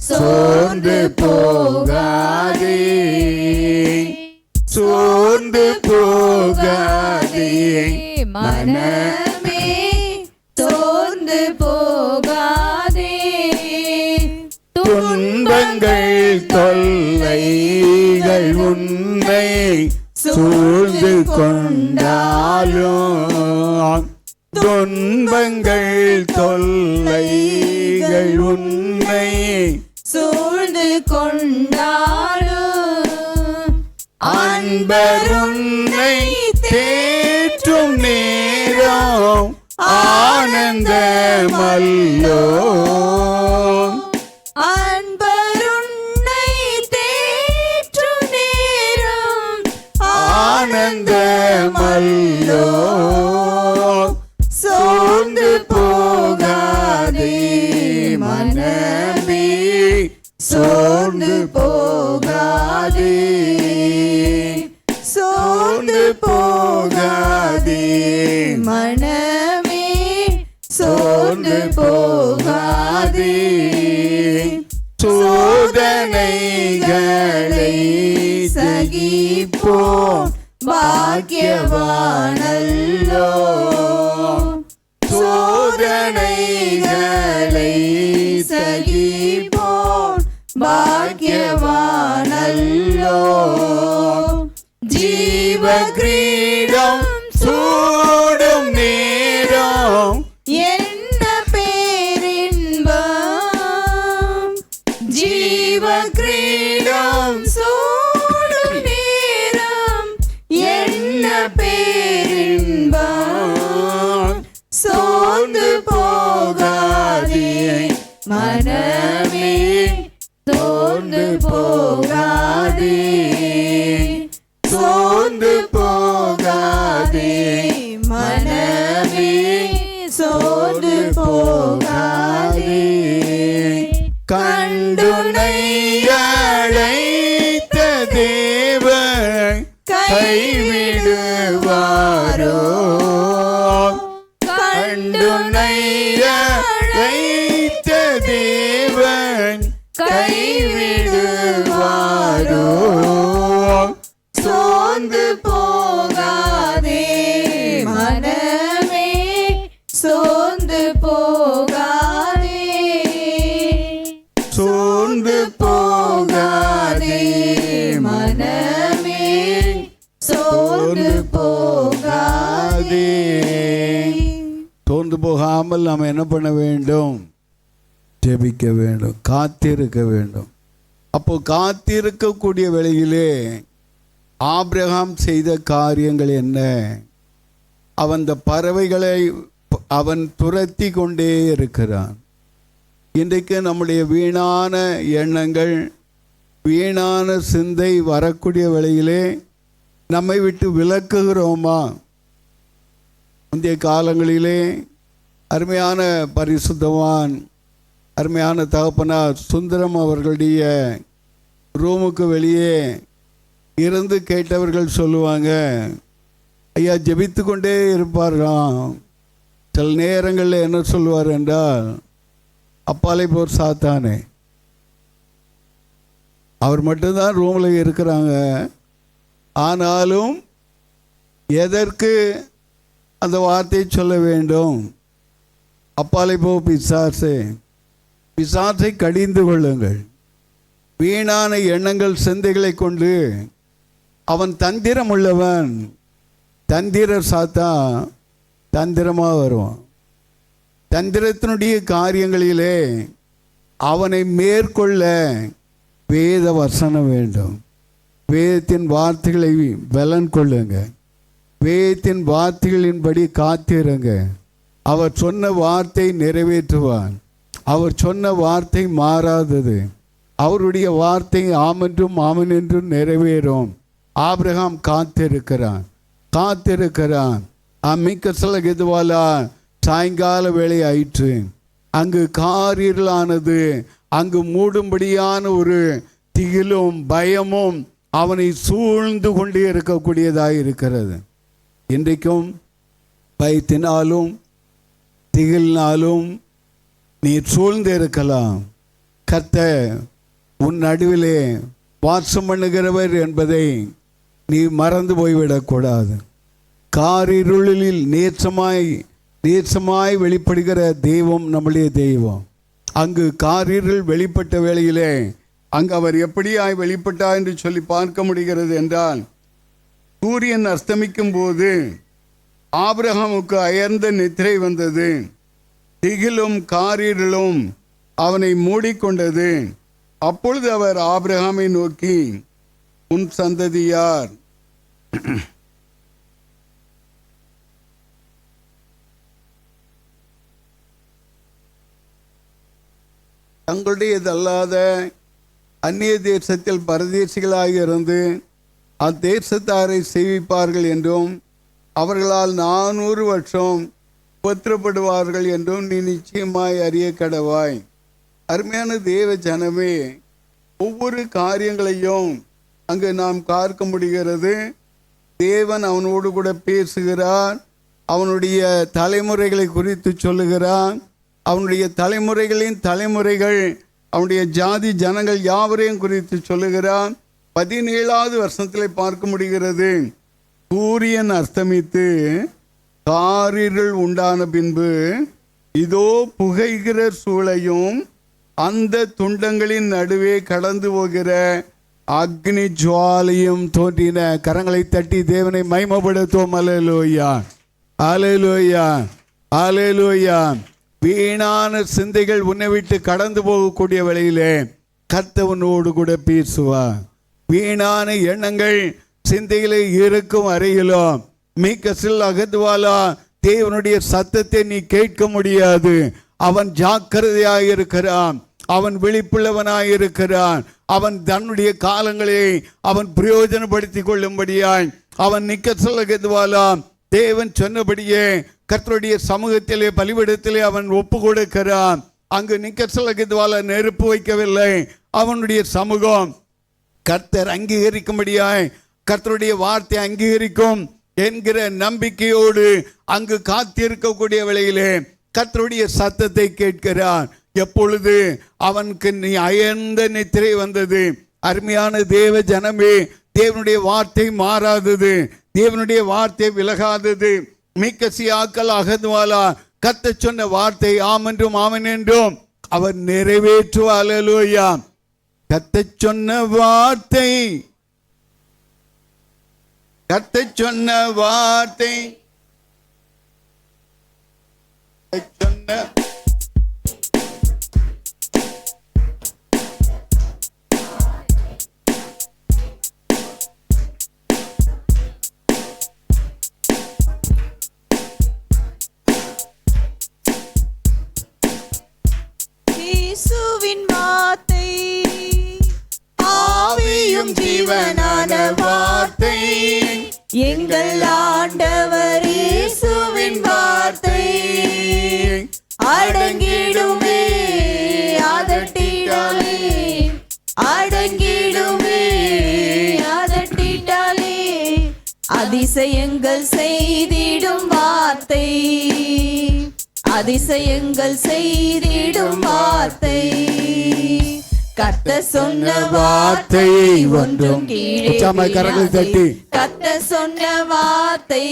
சோர்ந்து போகாதே, சோர்ந்து போகாதே மனமே, சோர்ந்து போகாதே. துன்பங்கள் தொல்லைகள் உன்னை சூழ்ந்து கொண்டாலும், துன்பங்கள் தொல்லைகள் உன்னை சூழ்ந்து கொண்டாலும், அன்பர் உன்னை தேற்றும் நேரம் ஆனந்தமல்லோ. அன்பருன்னை தேற்றும் நேரம் ஆனந்தமல்லோ. சோர்ந்து போகாதே மனமே, சோர்ந்து போகாதே, சோர்ந்து போகாதே மனமே, சோர்ந்து போகாதே. சோதனைகளை சகிப்போம் பாக்கியவானல்லோ. சோதனைகளை சகிப்போம் பாக்கியவானல்லோ. ஜீவ கிரீடம் சூடும் நேரம் என்ன பேரின்பம், ஜீவ கிரீடம் சூடும் நேரம் என்ன பேரின்பம். சோர்ந்து போகாதே மனமே, சோர்ந்து போகாதே, சோர்ந்து போகாதே மனமே, சோர்ந்து போகாதே. கண்டுனை அழைத்த தேவன் கைவிடுவாரோ. கண்டுனை அழைத்த தேவன் கைவிடுவாரோ. சோர்ந்து போகாதே மனமே, சோர்ந்து போகாதே, சோர்ந்து போகாதே மனமே, சோர்ந்து போகாதே. சோர்ந்து போகாமல் நாம் என்ன பண்ண வேண்டும்? ஜெபிக்க வேண்டும், காத்திருக்க வேண்டும். அப்போ காத்திருக்கக்கூடிய வேளையிலே ஆபிரகாம் செய்த காரியங்கள் என்ன? அவன் இந்த பறவைகளை அவன் துரத்தி கொண்டே இருக்கிறான். இன்றைக்கு நம்முடைய வீணான எண்ணங்கள், வீணான சிந்தை வரக்கூடிய வேளையிலே நம்மை விட்டு விலக்குகிறோமா? முந்தைய காலங்களிலே அருமையான பரிசுத்தவான், அருமையான தகப்பனார் சுந்தரம் அவர்களுடைய ரூமுக்கு வெளியே இருந்து கேட்டவர்கள் சொல்லுவாங்க, ஐயா ஜெபித்து கொண்டே இருப்பார்களாம். சில நேரங்களில் என்ன சொல்லுவார் என்றால், அப்பாலை போர் சாத்தானே, அவர் மட்டும்தான் ரூமில் இருக்கிறாங்க, ஆனாலும் எதற்கு அந்த வார்த்தையை சொல்ல வேண்டும்? அப்பாலை போ பிசாசே, பிசாசை கடிந்து கொள்ளுங்கள். வீணான எண்ணங்கள் சிந்தைகளை கொண்டு அவன் தந்திரம் உள்ளவன். தந்திர சாத்தா தந்திரமாக வருவான். தந்திரத்தினுடைய காரியங்களிலே அவனை மேற்கொள்ள வேத வசனம் வேண்டும். வேதத்தின் வார்த்தைகளை பலன் கொள்ளுங்க. வேதத்தின் வார்த்தைகளின்படி காத்திருங்க. அவர் சொன்ன வார்த்தை நிறைவேற்றுவார். அவர் சொன்ன வார்த்தை மாறாதது. அவருடைய வார்த்தை ஆமென்றும் ஆமென் என்றும் நிறைவேறும். ஆபிரகாம் காத்திருக்கிறான். மிக்க சில எதுவாலா சாயங்கால வேளை ஆயிற்று. அங்கு காரிருளானது. அங்கு மூடும்படியான ஒரு திகிலும் பயமும் அவனை சூழ்ந்து கொண்டே இருக்கக்கூடியதாக இருக்கிறது. இன்றைக்கும் பயத்தினாலும் திகிலினாலும் நீ சூழ்ந்து இருக்கலாம். கர்த்தர் உன் நடுவிலே வாசம் பண்ணுகிறவர் என்பதை நீ மறந்து போய்விடக்கூடாது. காரிருளில் நேசமாய் வெளிப்படுகிற தெய்வம் நம்முடைய தெய்வம். அங்கு காரிருள் வெளிப்பட்ட வேளையிலே அங்கு அவர் எப்படியாய் வெளிப்பட்டார் என்று சொல்லி பார்க்க முடிகிறது என்றால், சூரியன் அஸ்தமிக்கும் போது ஆபிரகாமுக்கு அயர்ந்த நித்திரை வந்தது. திகிலும் காரிருளும் அவனை மூடிக்கொண்டது. அப்பொழுது அவர் ஆபிரகாமை நோக்கி, உன் சந்ததி யார்? தங்களுடையதல்லாத அந்நிய தேசத்தில் பரதேசிகளாக இருந்து அத்தேசத்தாரை சேவிப்பார்கள் என்றும் அவர்களால் 400 வருஷம் உபத்திரப்படுவார்கள் என்றும் நீ நிச்சயமாய் அறிய கடவாய். அருமையான தேவ ஜனமே, ஒவ்வொரு காரியங்களையும் அங்கு நாம் பார்க்க முடிகிறது. தேவன் அவனோடு கூட பேசுகிறார். அவனுடைய தலைமுறைகளை குறித்து சொல்லுகிறான். அவனுடைய தலைமுறைகளின் தலைமுறைகள், அவனுடைய ஜாதி ஜனங்கள் யாவரையும் குறித்து சொல்லுகிறான். 17வது வருஷத்தில் பார்க்க முடிகிறது. சூரியன் அஸ்தமித்து காரிருள் உண்டான பின்பு இதோ புகைகிற சூளையும் அந்த துண்டங்களின் நடுவே கடந்து போகிற அக்னி ஜுவாலையும் தோன்றின. கரங்களை தட்டி தேவனை மகிமைப்படுத்துவோம். அல்லேலூயா, அல்லேலூயா, அல்லேலூயா. வீணான சிந்தைகள் உன்னை விட்டு கடந்து போகக்கூடிய வேளையிலே கர்த்தவனோடு கூட பேசுவார். வீணான எண்ணங்கள் சிந்தையிலே இருக்கும் அறையிலும் மீகசில் அகத்வாலா தேவனுடைய சத்தத்தை நீ கேட்க முடியாது. அவன் ஜாக்கிரதையாக இருக்கிறான். அவன் விழிப்புள்ளவனாய் இருக்கிறான். அவன் தன்னுடைய காலங்களை அவன் பிரயோஜனப்படுத்தி கொள்ளும்படியாய் அவன் நிக்கசில் அகத்வாலா தேவன் சொன்னபடியே கர்த்தருடைய சமூகத்திலே பலிபீடத்திலே அவன் ஒப்பு கொடுக்கிறான். அங்கு நிக்கசலகித்வால நெருப்பு வைக்கவில்லை. அவனுடைய சமூகம் கர்த்தர் அங்கீகரிக்கும்படியாய் கர்த்தருடைய வார்த்தை அங்கீகரிக்கும் என்கிற நம்பிக்கையோடு அங்கு காத்திருக்கக்கூடிய வேளையிலே கர்த்தருடைய சத்தத்தை கேட்கிறான். எப்பொழுது அவனுக்கு அயர்ந்த நித்திரை வந்தது. அருமையான தேவ ஜனமே, தேவனுடைய வார்த்தை மாறாதது. தேவனுடைய வார்த்தை விலகாதது. மீகசியாக்கள் அகத்வாலா கர்த்தர் சொன்ன வார்த்தை ஆமென்றும் ஆமென் என்றும் அவர் நிறைவேற்றுவார். அல்லேலூயா. கர்த்தர் சொன்ன வார்த்தை, கர்த்தர் சொன்ன வார்த்தை, சொன்ன இயேசுவின் வார்த்தை ஆவியும் ஜீவனான வார்த்தை, எங்கள் ஆண்டவர் இயேசுவின் வார்த்தை அடங்கிடுமே அதட்டிடாலே, அடங்கிடுமே அதட்டிடாலே. அதிசயங்கள் செய்திடும் வார்த்தை, அதிசயங்கள் செய்திடும் வார்த்தை. கர்த்தர் சொன்ன வார்த்தை ஒன்றும் கீழே தட்டி கர்த்தர் சொன்ன வார்த்தை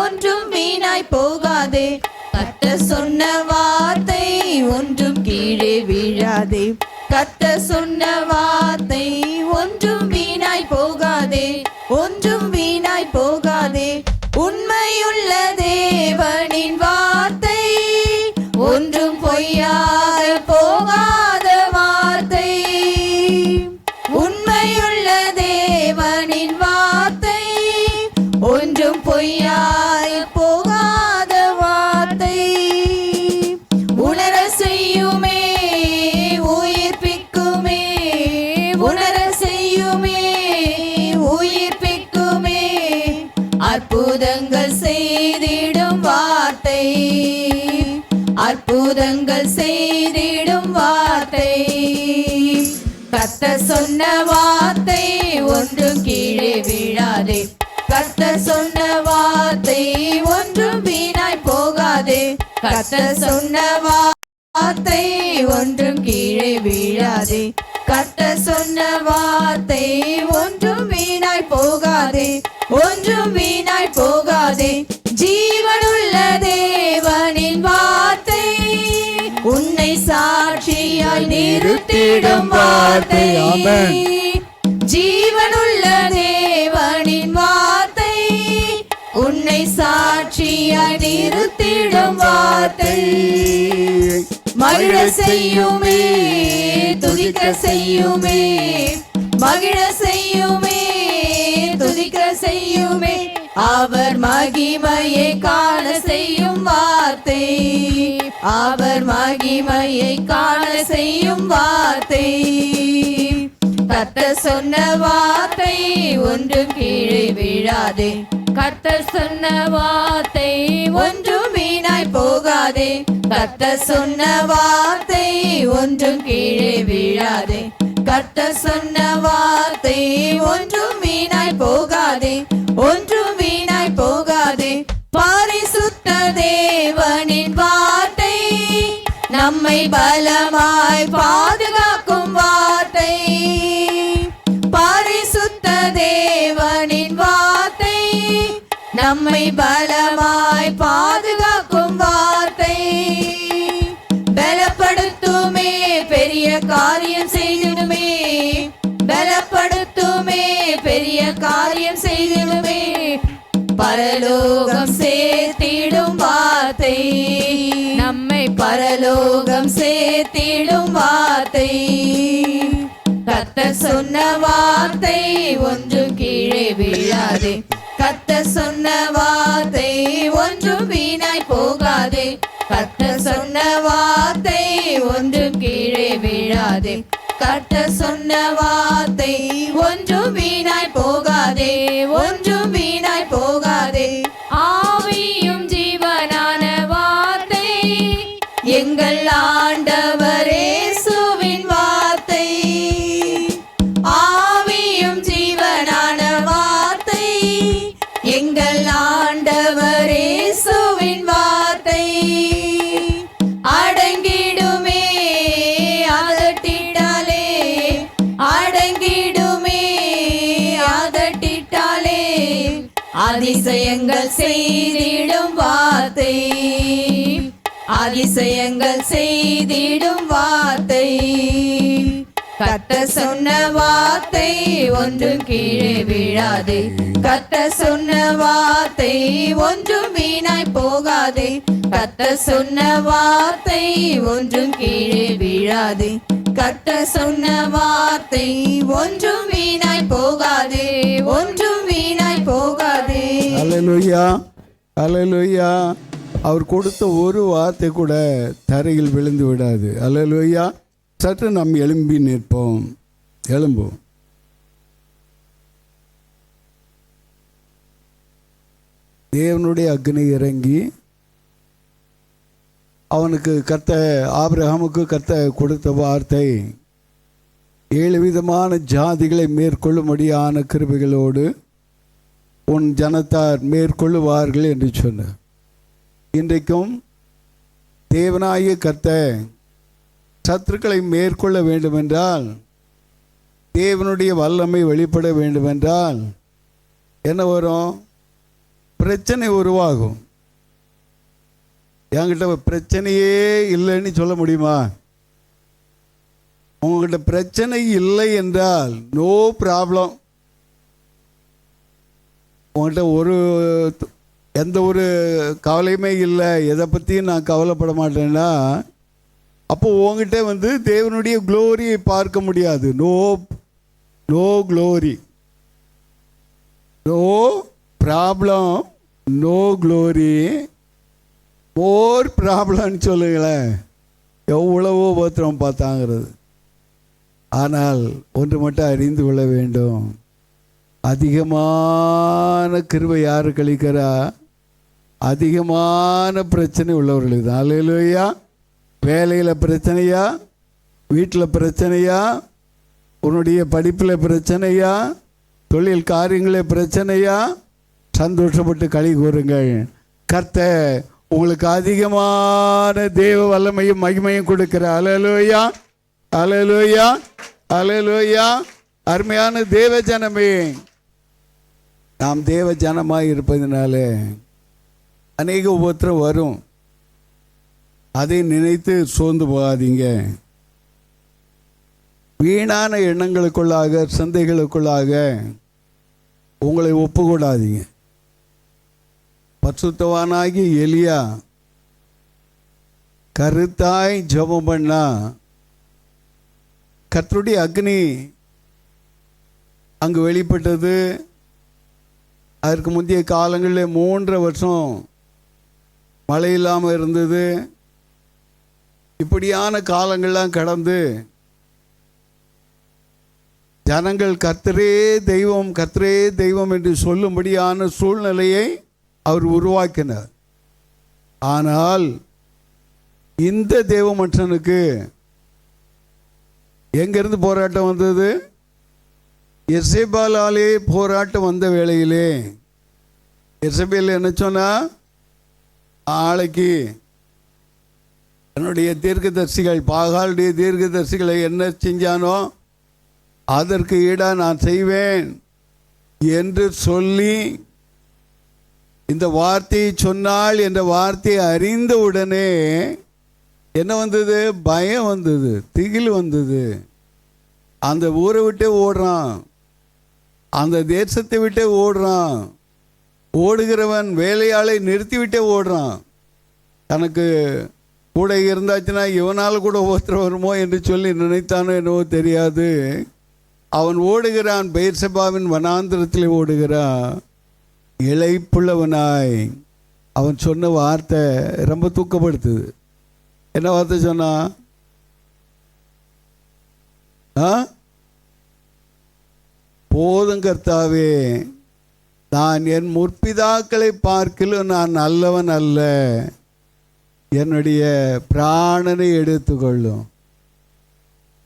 ஒன்றும் வீணாய் போகாதே. கர்த்தர் சொன்ன வார்த்தை ஒன்றும் கீழே வீழாதே. கர்த்தர் சொன்ன வார்த்தை ஒன்றும் வீணாய் போகாதே, ஒன்றும் வீணாய் போகாதே. உண்மையுள்ள தேவனின் வார்த்தை ஒன்றும் பொய்யாக போகாத ஒன்றும் பொய்யாய் போகாத வார்த்தை உணர செய்யுமே உயிர்ப்பிக்குமே உணர செய்யுமே உயிர்ப்பிக்குமே அற்புதங்கள் செய்திடும் வார்த்தை அற்புதங்கள் செய்திடும் வார்த்தை கர்த்தர் சொன்ன வார்த்தை ஒன்றும் கீழே வீழாதே கர்த்தர் சொன்ன வார்த்தை ஒன்றும் வீணாய் போகாதே கர்த்தர் சொன்ன வார்த்தை ஒன்றும் கீழே வீழாதே கர்த்தர் சொன்ன வார்த்தை ஒன்றும் வீணாய் போகாதே ஒன்றும் வீணாய் போகாதே ஜீவனுள்ள தேவனின் வார்த்தை உன்னை சாட்சியாய் நிறுத்திடும் வார்த்தை ஜீவனுள்ள தேவனின் வார்த்தை உன்னை சாட்சியாய் நிறுத்திடும் வார்த்தை மகிழ செய்யுமே துதிக்க செய்யுமே மகிழ செய்யுமே துதிக்க செய்யுமே அவர் மகிமையை காண செய்யும் வார்த்தை அவர் மகிமையை காண செய்யும் வார்த்தை கர்த்தர் சொன்ன வார்த்தை ஒன்றும் கீழே வீழாதே கர்த்தர் சொன்ன வார்த்தை ஒன்றும் வீணாய் போகாதே கர்த்தர் சொன்ன வார்த்தை ஒன்றும் கீழே வீழாதே கர்த்தர் சொன்ன வார்த்தை ஒன்றும் வீணாய் போகாதே ஒன்றும் வீணாய் போகாதே பரிசுத்த தேவனின் வார்த்தை நம்மை பலமாய் பாதுகாக்கும் வார்த்தை பரிசுத்த தேவனின் வார்த்தை நம்மை பலமாய் பாதுகாக்கும் வார்த்தை பலப்படுத்துமே பெரிய காரியம் செய்திடுமே பலப்படுத்துமே பெரிய காரியம் செய்திடுமே பரலோகம் சேர்த்திடும் வார்த்தை நம்மை பரலோகம் சேர்த்திடும் வார்த்தை கர்த்தர் சொன்ன வார்த்தை ஒன்றும் கீழே வீழாதே கர்த்தர் சொன்ன வார்த்தை ஒன்றும் வீணாய் போகாதே கர்த்தர் சொன்ன வார்த்தை ஒன்றும் கீழே வீழாதே கர்த்தர் சொன்ன வார்த்தை ஒன்றும் வீணாய் போகாதே ஒன்றும் வீணாய் போகாதே ஆவியும் ஜீவனான வார்த்தை எங்கள் ஆண்டவர் இயேசுவின் வார்த்தை ஆவியும் ஜீவனான வார்த்தை எங்கள் ஆண்டவர் இயேசுவின் வார்த்தை அடங்கிடுமே அதட்டிட்டாலே அடங்கிடுமே அதட்டிட்டாலே அதிசயங்கள் செய்திடும் வார்த்தை அதிசயங்கள் செய்திடும் வார்த்தை கர்த்தர் சொன்ன வார்த்தை ஒன்றும் கீழே வீழாதே கர்த்தர் சொன்ன வார்த்தை ஒன்றும் வீணாய் போகாதே கர்த்தர் சொன்ன வார்த்தை ஒன்றும் கீழே வீழாதே கர்த்தர் சொன்ன வார்த்தை ஒன்றும் வீணாய் போகாதே ஒன்றும் வீணாய் போகாதே அல்லேலூயா அல்லேலூயா அவர் கொடுத்த ஒரு வார்த்தை கூட தரையில் விழுந்து விடாது அல்லேலூயா சற்று நாம் எழும்பி நிற்போம் எழும்பும் தேவனுடைய அக்னி இறங்கி அவனுக்கு ஆபிரகாமுக்கு கொடுத்த வார்த்தை 7 விதமான ஜாதிகளை மேற்கொள்ளும்படியான கிருபைகளோடு உன் ஜனத்தார் மேற்கொள்ளுவார்கள் என்று சொன்னார். இன்றைக்கும் தேவனாகிய கர்த்தர் சத்துருக்களை மேற்கொள்ள வேண்டுமென்றால் தேவனுடைய வல்லமை வெளிப்பட வேண்டுமென்றால் என்ன வரும்? பிரச்சனை உருவாகும். என்கிட்ட பிரச்சனையே இல்லைன்னு சொல்ல முடியுமா? உங்கள்கிட்ட பிரச்சனை இல்லை என்றால் நோ ப்ராப்ளம். உங்கள்கிட்ட எந்த ஒரு கவலையுமே இல்லை, எதை பற்றியும் நான் கவலைப்பட மாட்டேன்னா அப்போ உங்ககிட்ட தேவனுடைய க்ளோரியை பார்க்க முடியாது. No glory, no problem no glory, more ப்ராப்ளம்னு சொல்லுங்களேன். எவ்வளவோ உபத்திரம் பார்த்தாங்கிறது. ஆனால் ஒன்று மட்டும் அறிந்து கொள்ள வேண்டும், அதிகமான கிருபை யார் கழிக்கிறா? அதிகமான பிரச்சனை உள்ளவர்களுக்கு தான். அல்லேலூயா. வேலையில் பிரச்சனையா, வீட்டில் பிரச்சனையா, உன்னுடைய படிப்பில் பிரச்சனையா, தொழில் காரியங்களில் பிரச்சனையா, சந்தோஷப்பட்டு களி கூறுங்கள். கர்த்தர் உங்களுக்கு அதிகமான தேவ வல்லமையும் மகிமையும் கொடுக்கிறார். அல்லேலூயா, அல்லேலூயா, அல்லேலூயா. அருமையான தேவ ஜனமே, நாம் தேவ ஜனமாக இருப்பதனால அநேக உபத்திரம் வரும். அதை நினைத்து சோர்ந்து போகாதீங்க. வீணான எண்ணங்களுக்குள்ளாக, சிந்தைகளுக்குள்ளாக உங்களை ஒப்புக்கூடாதீங்க. பரிசுத்தவானாகி எலியா கருத்தாய் ஜெபம் பண்ணா கர்த்தருடைய அக்னி அங்கு வெளிப்பட்டது. அதற்கு முந்தைய காலங்களில் 3 வருஷம் மழை இல்லாமல் இருந்தது. இப்படியான காலங்கள்லாம் கடந்து ஜனங்கள் கர்த்தரே தெய்வம், கர்த்தரே தெய்வம் என்று சொல்லும்படியான சூழ்நிலையை அவர் உருவாக்கினார். ஆனால் இந்த தேவ மனுஷனுக்கு எங்கிருந்து போராட்டம் வந்தது? எசேபாலாலே போராட்டம் வந்த வேளையிலே எசபேல் என்ன சொன்னா, நாளைக்கு என்னுடைய தீர்க்கதரிசிகள், பாகாலுடைய தீர்க்கதரிசிகளை என்ன செஞ்சானோ அதற்கு ஈடா நான் செய்வேன் என்று சொல்லி இந்த வார்த்தையை சொன்னால் என்ற வார்த்தையை அறிந்த உடனே என்ன வந்தது? பயம் வந்தது, திகில் வந்தது. அந்த ஊரை விட்டே ஓடுறான், அந்த தேசத்தை விட்டே ஓடுறான். ஓடுகிறவன் வேலையாளை நிறுத்திவிட்டே ஓடுறான். தனக்கு கூட இருந்தாச்சுன்னா இவனால் கூட ஒருத்தர் வருமோ என்று சொல்லி நினைத்தானோ என்னவோ தெரியாது. அவன் ஓடுகிறான், பெயர்செபாவின் வனாந்திரத்தில் ஓடுகிறான். இளைப்புள்ளவனாய் அவன் சொன்ன வார்த்தை ரொம்ப தூக்கப்படுத்துது. என்ன வார்த்தை சொன்னா? போதும் கர்த்தாவே, நான் என் முற்பிதாக்களை பார்க்கிலும் நான் நல்லவன் அல்ல, என்னுடைய பிராணனை எடுத்துக்கொள்ளும்.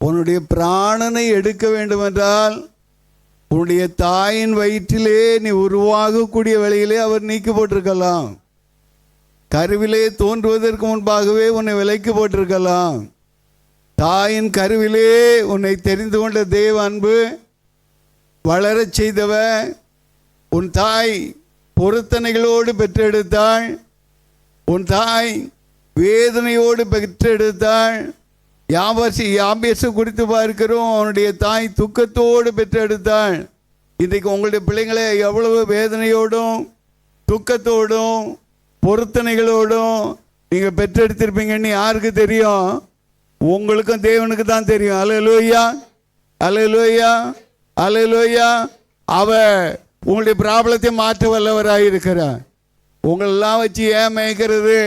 உன்னுடைய பிராணனை எடுக்க வேண்டுமென்றால் உன்னுடைய தாயின் வயிற்றிலே நீ உருவாகக்கூடிய வேளையிலே அவர் நீக்கி போட்டிருக்கலாம். கருவிலே தோன்றுவதற்கு முன்பாகவே உன்னை விலைக்கு போட்டிருக்கலாம். தாயின் கருவிலே உன்னை தெரிந்து கொண்ட தேவ அன்பு வளரச் செய்தவ. உன் தாய் பொருத்தனைகளோடு பெற்றெடுத்தாள். உன் தாய் வேதனையோடு பெற்றெடுத்தாள். யாபேசு குறித்து பார்க்கிறோம், அவனுடைய தாய் துக்கத்தோடு பெற்றெடுத்தாள். இன்றைக்கு உங்களுடைய பிள்ளைங்களை எவ்வளவு வேதனையோடும் துக்கத்தோடும் பொருத்தனைகளோடும் நீங்கள் பெற்றெடுத்திருப்பீங்கன்னு யாருக்கு தெரியும்? உங்களுக்கும் தேவனுக்கு தான் தெரியும். அல்லேலூயா, அல்லேலூயா, அல்லேலூயா. அவர் உங்களுடைய ப்ராப்ளத்தை மாற்ற வல்லவராக இருக்கிறார். உங்களெல்லாம் வச்சு ஏன் மேய்க்கிறது?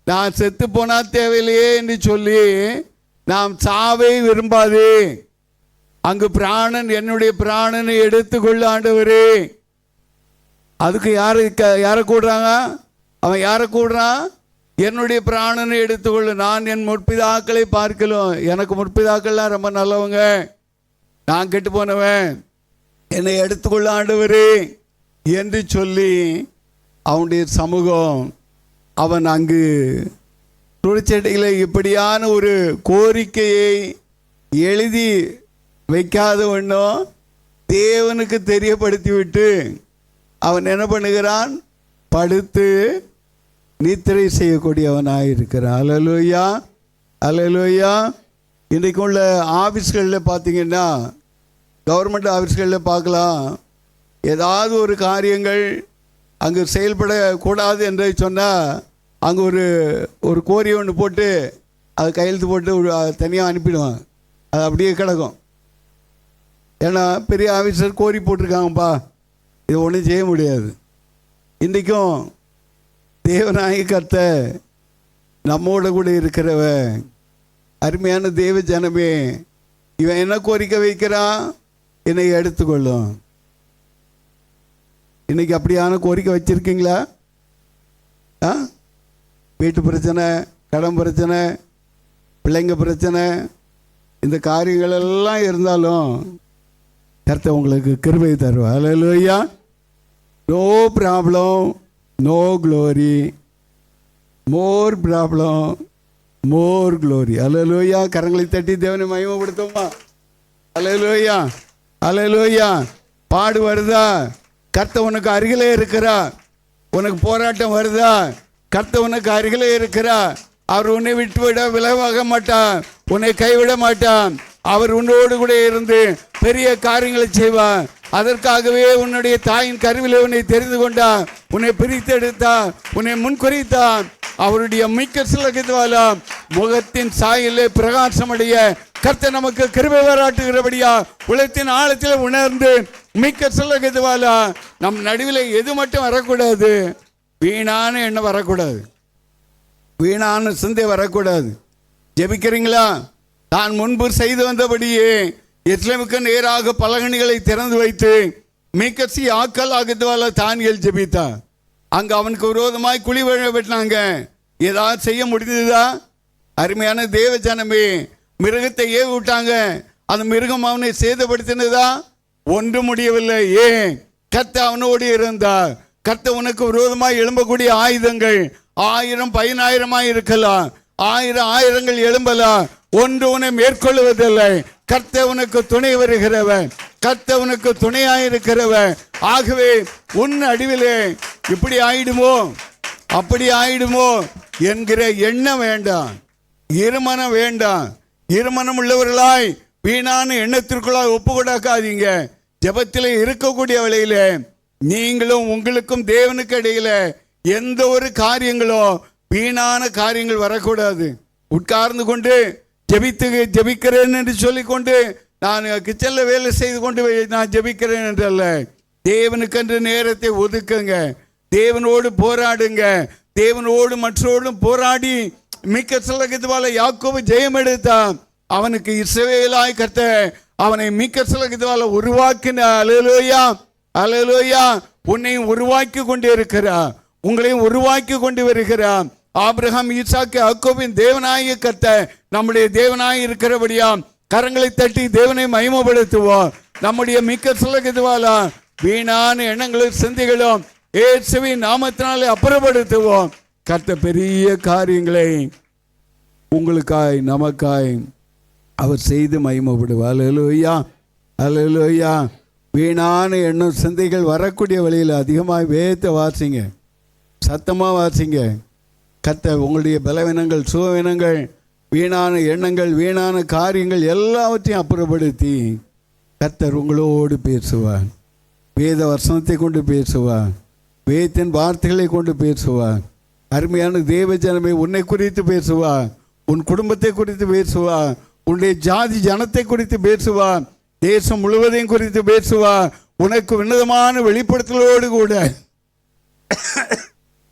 நான் செத்து போனா தேவையில்லையே என்று சொல்லி நாம் சாவை விரும்பாது. அங்கு பிராணன், என்னுடைய பிராணனை எடுத்துக்கொள்ள ஆண்டவரே. அதுக்கு யாரை கூடுறாங்க? அவன் யாரை கூடுறான்? என்னுடைய பிராணனை எடுத்துக்கொள்ள. நான் என் முற்பிதாக்களை பார்க்கலாம். எனக்கு முற்பிதாக்கள்லாம் ரொம்ப நல்லவங்க, நான் கெட்டு போனவன், என்னை எடுத்துக்கொள்ள ஆண்டவரே என்று சொல்லி அவனுடைய சமூகம், அவன் அங்கு துணிச்சட்டையில் இப்படியான ஒரு கோரிக்கையை எழுதி வைக்காதவனோ தேவனுக்கு தெரியப்படுத்திவிட்டு அவன் என்ன பண்ணுகிறான்? படுத்து நித்திரை செய்யக்கூடியவனாக இருக்கிறான். அல்லேலூயா, அல்லேலூயா. இன்றைக்கு உள்ள ஆஃபீஸ்களில் பார்த்தீங்கன்னா, கவர்மெண்ட் ஆஃபீஸ்களில் பார்க்கலாம், ஏதாவது ஒரு காரியங்கள் அங்கு செயல்படக்கூடாது என்று சொன்னால் அங்கே ஒரு கோரியை ஒன்று போட்டு அது கையெழுத்து போட்டு தனியாக அனுப்பிடுவாங்க. அது அப்படியே கிடக்கும். ஏன்னா பெரிய ஆஃபீஸர் கோரி போட்டிருக்காங்கப்பா, இது ஒன்றும் செய்ய முடியாது. இன்றைக்கும் தேவனாகிய கர்த்தர் நம்மோட கூட இருக்கிறவ. அருமையான தேவ ஜனமே, இவன் என்ன கோரிக்கை வைக்கிறான்? என்னை எடுத்துக்கொள்ளும். இன்னைக்கு அப்படியான கோரிக்கை வச்சிருக்கீங்களா? வீட்டு பிரச்சனை, கடன் பிரச்சனை, பிள்ளைங்க பிரச்சனை, இந்த காரியங்கள் எல்லாம் இருந்தாலும் கர்த்தர் உங்களுக்கு கிருபை தருவார். அல்லேலூயா. No problem, no glory. More problem, more glory. அல்லேலூயா. கரங்களை தட்டி தேவனை மகிமைப்படுத்துமா? அல்லேலூயா, அல்லேலூயா. பாடு வருதா? கர்த்தர் உனக்கு அருகிலே இருக்கிறா. உனக்கு போராட்டம் வருதா? கர்த்தர் உனக்கு அருகிலே இருக்கிறா. அவர் உன்னை விட்டுவிட விலக மாட்டான், உன்னை கைவிட மாட்டான். அவர் உன்னோடு கூட இருந்து பெரிய காரியங்களை செய்வார். அதற்காகவே உன்னுடைய தாயின் கருவிலே உன்னை தெரிந்து கொண்டார், உன்னை பிரித்தெடுத்தார், உன்னை முன்குறித்தார். அவருடைய மிக்க சிலகித்வாலா முகத்தின் சாயிலே பிரகாசமடைய கர்த்தர் நமக்கு கிருபை பாராட்டுகிறபடியா உலகத்தின் ஆழத்தில் உணர்ந்து மிக்க சிலகித்வாலா நம் நடுவில் எது மட்டும் வரக்கூடாது? வீணான எண்ணம் வரக்கூடாது, வீணான சிந்தை வரக்கூடாது. ஜெபிக்கிறீங்களா? தான் முன்பு செய்து வந்தபடியே எஸ்லேமுக்கு நேராக பலகணிகளை திறந்து வைத்து மீக்கசி ஆக்கல் ஆகத்வால தானியல் ஜெபித்தார். அங்கே அவனுக்கு விரோதமாய் குழி வெட்டினாங்க. ஏதாவது செய்ய முடிந்ததா? அருமையான தேவ ஜனமே, மிருகத்தை ஏவி விட்டாங்க. அந்த மிருகம் அவனை சேதப்படுத்தினதா? ஒன்று முடியவில்லை. ஏன்? கர்த்தர் அவனோடு இருந்தார். கர்த்தர் உனக்கு விரோதமாய் எழும்பக்கூடிய ஆயுதங்கள் 1000 10,000 இருக்கலாம், 1000 1000 எழும்பலாம், ஒன்று உன்னை மேற்கொள்வதில்லை. கர்த்தர் உனக்கு துணை வருகிறவன், கர்த்தர் உனக்கு துணையாயிருக்கிறவன். ஆகவே உன் அடிவிலே இப்படி ஆயிடுமோ அப்படி ஆயிடுமோ என்கிற எண்ணம் வேண்டாம், இருமனம் வேண்டாம். இருமனம் உள்ளவர்களாய் வீணான எண்ணத்திற்குள்ளாய் ஒப்பு கொடுக்காதீங்க. ஜெபத்தில் இருக்கக்கூடிய வேளையில நீங்களும் உங்களுக்கும் தேவனுக்கு இடையில எந்த ஒரு காரியங்களோ வீணான காரியங்கள் வரக்கூடாது. உட்கார்ந்து கொண்டு ஜெபிக்கிறேன் என்று சொல்லிக்கொண்டு நான் கிச்சனில் வேலை செய்து கொண்டு நான் ஜெபிக்கிறேன் என்றல்ல. தேவனுக்கென்று நேரத்தை ஒதுக்குங்க, தேவனோடு போராடுங்க. தேவனோடு மற்றோடும் போராடி மிக்க சிலகித்வால யாக்கோபு ஜெயம் எடுத்தான். அவனுக்கு இஸ்ரவேலாய் கர்த்தர் அவனை மிக்க சிலகித்வால உருவாக்கினார். அல்லேலூயா, அல்லேலூயா. உன்னையும் உருவாக்கி கொண்டு இருக்கிறார், உங்களையும் உருவாக்கி கொண்டு வருகிறார். ஆபிரகாம், ஈசாக்கு, யாக்கோபின் தேவனாகிய கர்த்தர் நம்முடைய தேவனாய் இருக்கிறபடியாம் கரங்களை தட்டி தேவனை மகிமைப்படுத்துவோம். நம்முடைய மிக்க சிலகித்வாலா வீணான எண்ணங்களும் சிந்தைகளும் இயேசுவின் நாமத்தினாலே அப்புறப்படுத்துவோம். கர்த்தர் பெரிய காரியங்களை உங்களுக்காய் நமக்காய் அவர் செய்து மகிமைப்படுவார். அல்லேலூயா, அல்லேலூயா. வீணான எண்ணம் சிந்தைகள் வரக்கூடிய வழியில் அதிகமாக வேதத்தை வாசிங்க, சத்தமாக வாசிங்க. கர்த்தர் உங்களுடைய பலவீனங்கள், சுகவீனங்கள், வீணான எண்ணங்கள், வீணான காரியங்கள் எல்லாவற்றையும் அப்புறப்படுத்தி கர்த்தர் உங்களோடு பேசுவார். வேத வசனத்தை கொண்டு பேசுவார், வேதத்தின் வார்த்தைகளை கொண்டு பேசுவார். அருமையான தேவ ஜனமே, உன்னை குறித்து பேசுவார், உன் குடும்பத்தை குறித்து பேசுவார், உன்னுடைய ஜாதி ஜனத்தை குறித்து பேசுவார், தேசம் முழுவதையும் குறித்து பேசுவார். உனக்கு உன்னதமான வெளிப்படுத்தலோடு கூட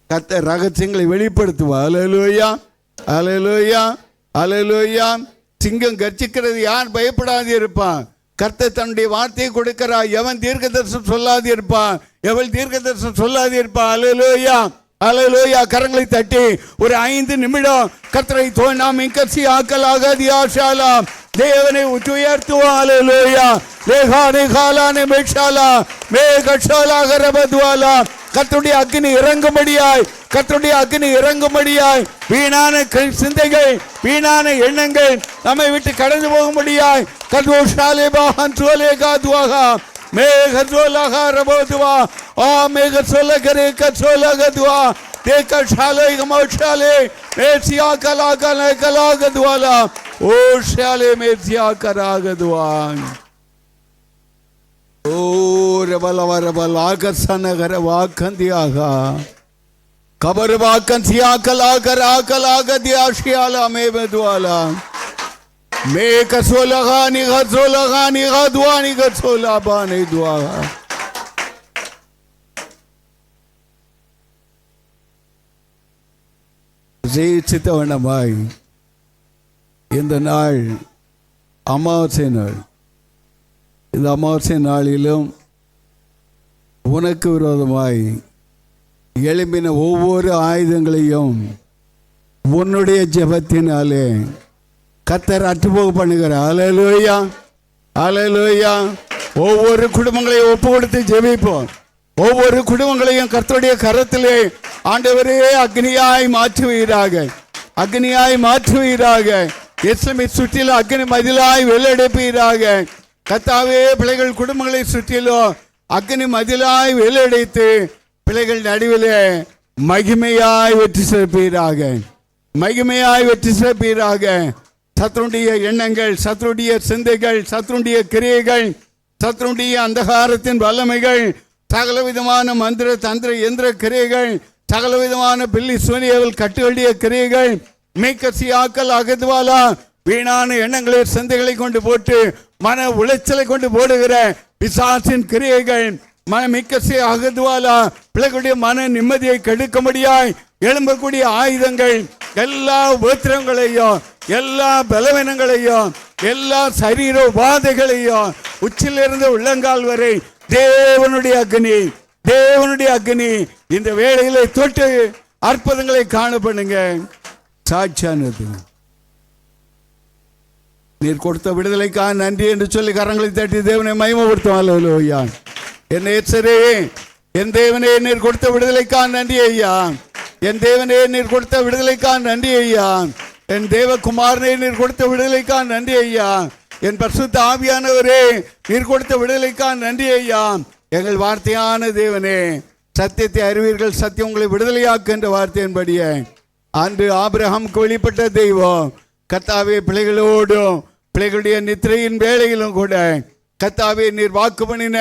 கர்த்தர் ரகசியங்களை வெளிப்படுத்துவார். அல்லேலூயா, அல்லேலூயா, அல்லேலூயா. சிங்கம் கர்ச்சிக்கிறது யார் பயப்படாது இருப்பான்? கர்த்தர் தன்னுடைய வார்த்தையை கொடுக்கிறார். எவன் தீர்க்க தரிசனம் சொல்லாது இருப்பான், எவள் தீர்க்க தரிசனம் சொல்லாது இருப்பான். அல்லேலூயா, அல்லேலூயா. கரங்களை தட்டி ஒரு 5 நிமிடம் கர்த்தரை தோணாம் இங்கசி ஆக்கலாகதியாஷாலாம் தேவனை உயர்த்துவோம். அல்லேலூயா. லேகானே காலானே மேஷாலா மேகஷாலாக ரபத்வாலா. கர்த்தருடைய அக்கினி இறங்கும்படியாய், கர்த்தருடைய அக்கினி இறங்கும்படியாய் வீணான சிந்தைகள், வீணான எண்ணங்கள் நம்மை விட்டு கடந்து போகும்படியாய் கர்த்தோஷாலே பாஹன் சோலே காதுவாகா மேகசோலாகா ரபோதுவா ஆ மேகசோலகரே கசோலகதுவா தேகஷாலே கமோஷாலே மேசியா கலாகன கலாகதுவாலா ஓஷாலே மேசியா கராகதுவா ஓ ரபலவ ரபல ஆகர்ஷனகர வாக்கந்தியாக கபர் வாக்கந்தியா கலாகர ஆகலாகதியாஷியாலா மேபதுவாலா மேகசோலகா நிகசோலகா நிகதுவா நிகசோலா பானே துவா விசேஷித்த வண்ணமாய் இந்த நாள் அமாவாசை நாள். இந்த அமாவாசை நாளிலும் உனக்கு விரோதமாய் எழும்பின ஒவ்வொரு ஆயுதங்களையும் உன்னுடைய ஜெபத்தினாலே கர்த்தர் அற்றுப்போக பண்ணுகிறார். அல்லேலூயா, அல்லேலூயா. ஒவ்வொரு குடும்பங்களையும் ஒப்பு கொடுத்து ஜெபிப்போம். ஒவ்வொரு குடும்பங்களையும் கர்த்தருடைய கரத்திலே ஆண்டவரே அக்னியாய் மாற்றுவீராக, அக்னியாய் மாற்றுவீராக. எஸ்எம்ஐ சுற்றிலும் அக்னி மதிலாய் வெள்ளடைப்பீராக. கர்த்தாவே பிள்ளைகள் குடும்பங்களை சுற்றிலும் அக்னி மதிலாய் வெள்ளடைத்து பிள்ளைகள் நடுவிலே மகிமையாய் வெற்றி சேர்ப்பீராக, மகிமையாய் வெற்றி சேர்ப்பீராக. சத்ருடைய எண்ணங்கள், சத்ருடைய சிந்தைகள், சத்ருடைய கிரியைகள், சத்ருடைய அந்தகாரத்தின் வல்லமைகள், சகல விதமான மந்திர தந்திர எந்திர கிரியைகள், சகல விதமான பில்லி சூனியவில் கட்டுகளுடைய கிரியைகள், மேய்க்கசியாக்கள் அகதுவாலா வீணான எண்ணங்களை சிந்தைகளை கொண்டு போட்டு மன உளைச்சலை கொண்டு போடுகிற பிசாசின் கிரியைகள், மன மிக்கசி அகதுவாலா பிள்ளைகளுடைய மன நிம்மதியை கெடுக்கும்படியாய் எழும்பக்கூடிய ஆயுதங்கள், எல்லா உபத்திரங்களையும், எல்லா பலவீனங்களையும், எல்லா சரீர உபாதைகளையும் உச்சிலிருந்து உள்ளங்கால் வரை தேவனுடைய அக்னி, தேவனுடைய அக்னி இந்த வேளையிலே தொட்டு அற்புதங்களை காண பண்ணுங்க. சாட்சியானது நீர் கொடுத்த விடுதலைக்காக நன்றி என்று சொல்லி கரங்களை தட்டி தேவனை மகிமைப்படுத்தும். அல்லேலூயா. என் நேசரே, என் தேவனே, நீர் கொடுத்த விடுதலைக்காக நன்றி ஐயா. என் தேவனே, நீர் கொடுத்த விடுதலைக்காக நன்றி ஐயா. என் தேவகுமாரனே, நீர் கொடுத்த விடுதலைக்காக நன்றி ஐயா. என் பரிசுத்த ஆவியானவரே, நீர் கொடுத்த விடுதலைக்காக நன்றி ஐயா. எங்கள் வார்த்தையான தேவனே, சத்தியத்தை அறிவீர்கள், சத்தியம் உங்களை விடுதலையாக்கு என்ற வார்த்தையின்படியே அன்று ஆபிரகாமுக்கு வெளிப்பட்ட தெய்வம் கர்த்தாவே பிள்ளைகளோடும் பிள்ளைகளுடைய நித்திரையின் வேளையிலும் கூட கர்த்தாவே நீர் வாக்கு பண்ணின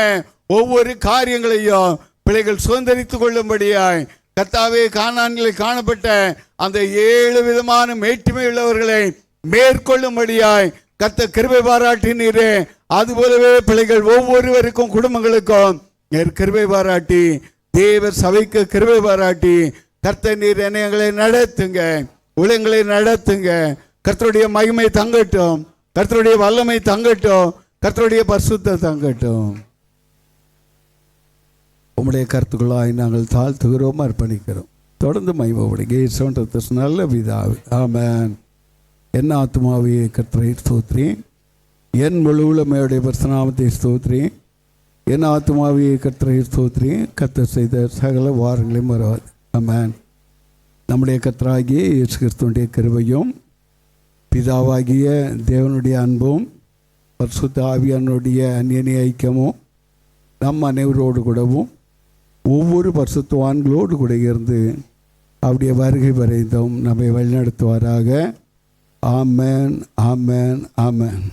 ஒவ்வொரு காரியங்களையும் பிள்ளைகள் சுதந்திரித்துக் கொள்ளும்படியாய் கர்த்தாவே கானானில் காணப்பட்ட அந்த 7 விதமான மேட்டுமை உள்ளவர்களை மேற்கொள்ளும்படியாய் கர்த்தர் கிருபை பாராட்டினீரே. அதுபோலவே பிள்ளைகள் ஒவ்வொருவருக்கும் குடும்பங்களுக்கும் நீர் கிருபை பாராட்டி, தேவ சபைக்கு கிருபை பாராட்டி கர்த்தர் நீர் எங்களை நடத்துங்க, உலகங்களை நடத்துங்க. கர்த்தருடைய மகிமை தங்கட்டும், கர்த்தருடைய வல்லமை தங்கட்டும், கர்த்தருடைய பரிசுத்தம் தங்கட்டும். உம்முடைய கருத்துக்களாய் நாங்கள் தாழ்த்துகிறோம், அர்ப்பணிக்கிறோம். தொடர்ந்து மகிமைப்படுங்க. நல்ல பிதாவே, ஆமென். என் ஆத்துமாவே கர்த்தரை ஸ்தோத்திரி, என் முழு உள்ளமையுடைய பரிசுநாமத்தை ஸ்தோத்திரி. என் ஆத்துமாவே கர்த்தரை ஸ்தோத்திரி, கர்த்தர் செய்த சகல வாரங்களையும் மறவாது. ஆமென். நம்முடைய கர்த்தராகிய இயேசு கிறிஸ்துவினுடைய கிருபையும் பிதாவாகிய தேவனுடைய அன்பும் பரிசுத்த ஆவியானுடைய அந்நிய ஐக்கியமும் நம் அனைவரோடு கூடவும் ஒவ்வொரு பரிசுத்தவான்களோடு கூட இருந்து அவருடைய வருகை வரைந்தும் நம்மை வழிநடத்துவாராக. ஆமென், ஆமென், ஆமென்.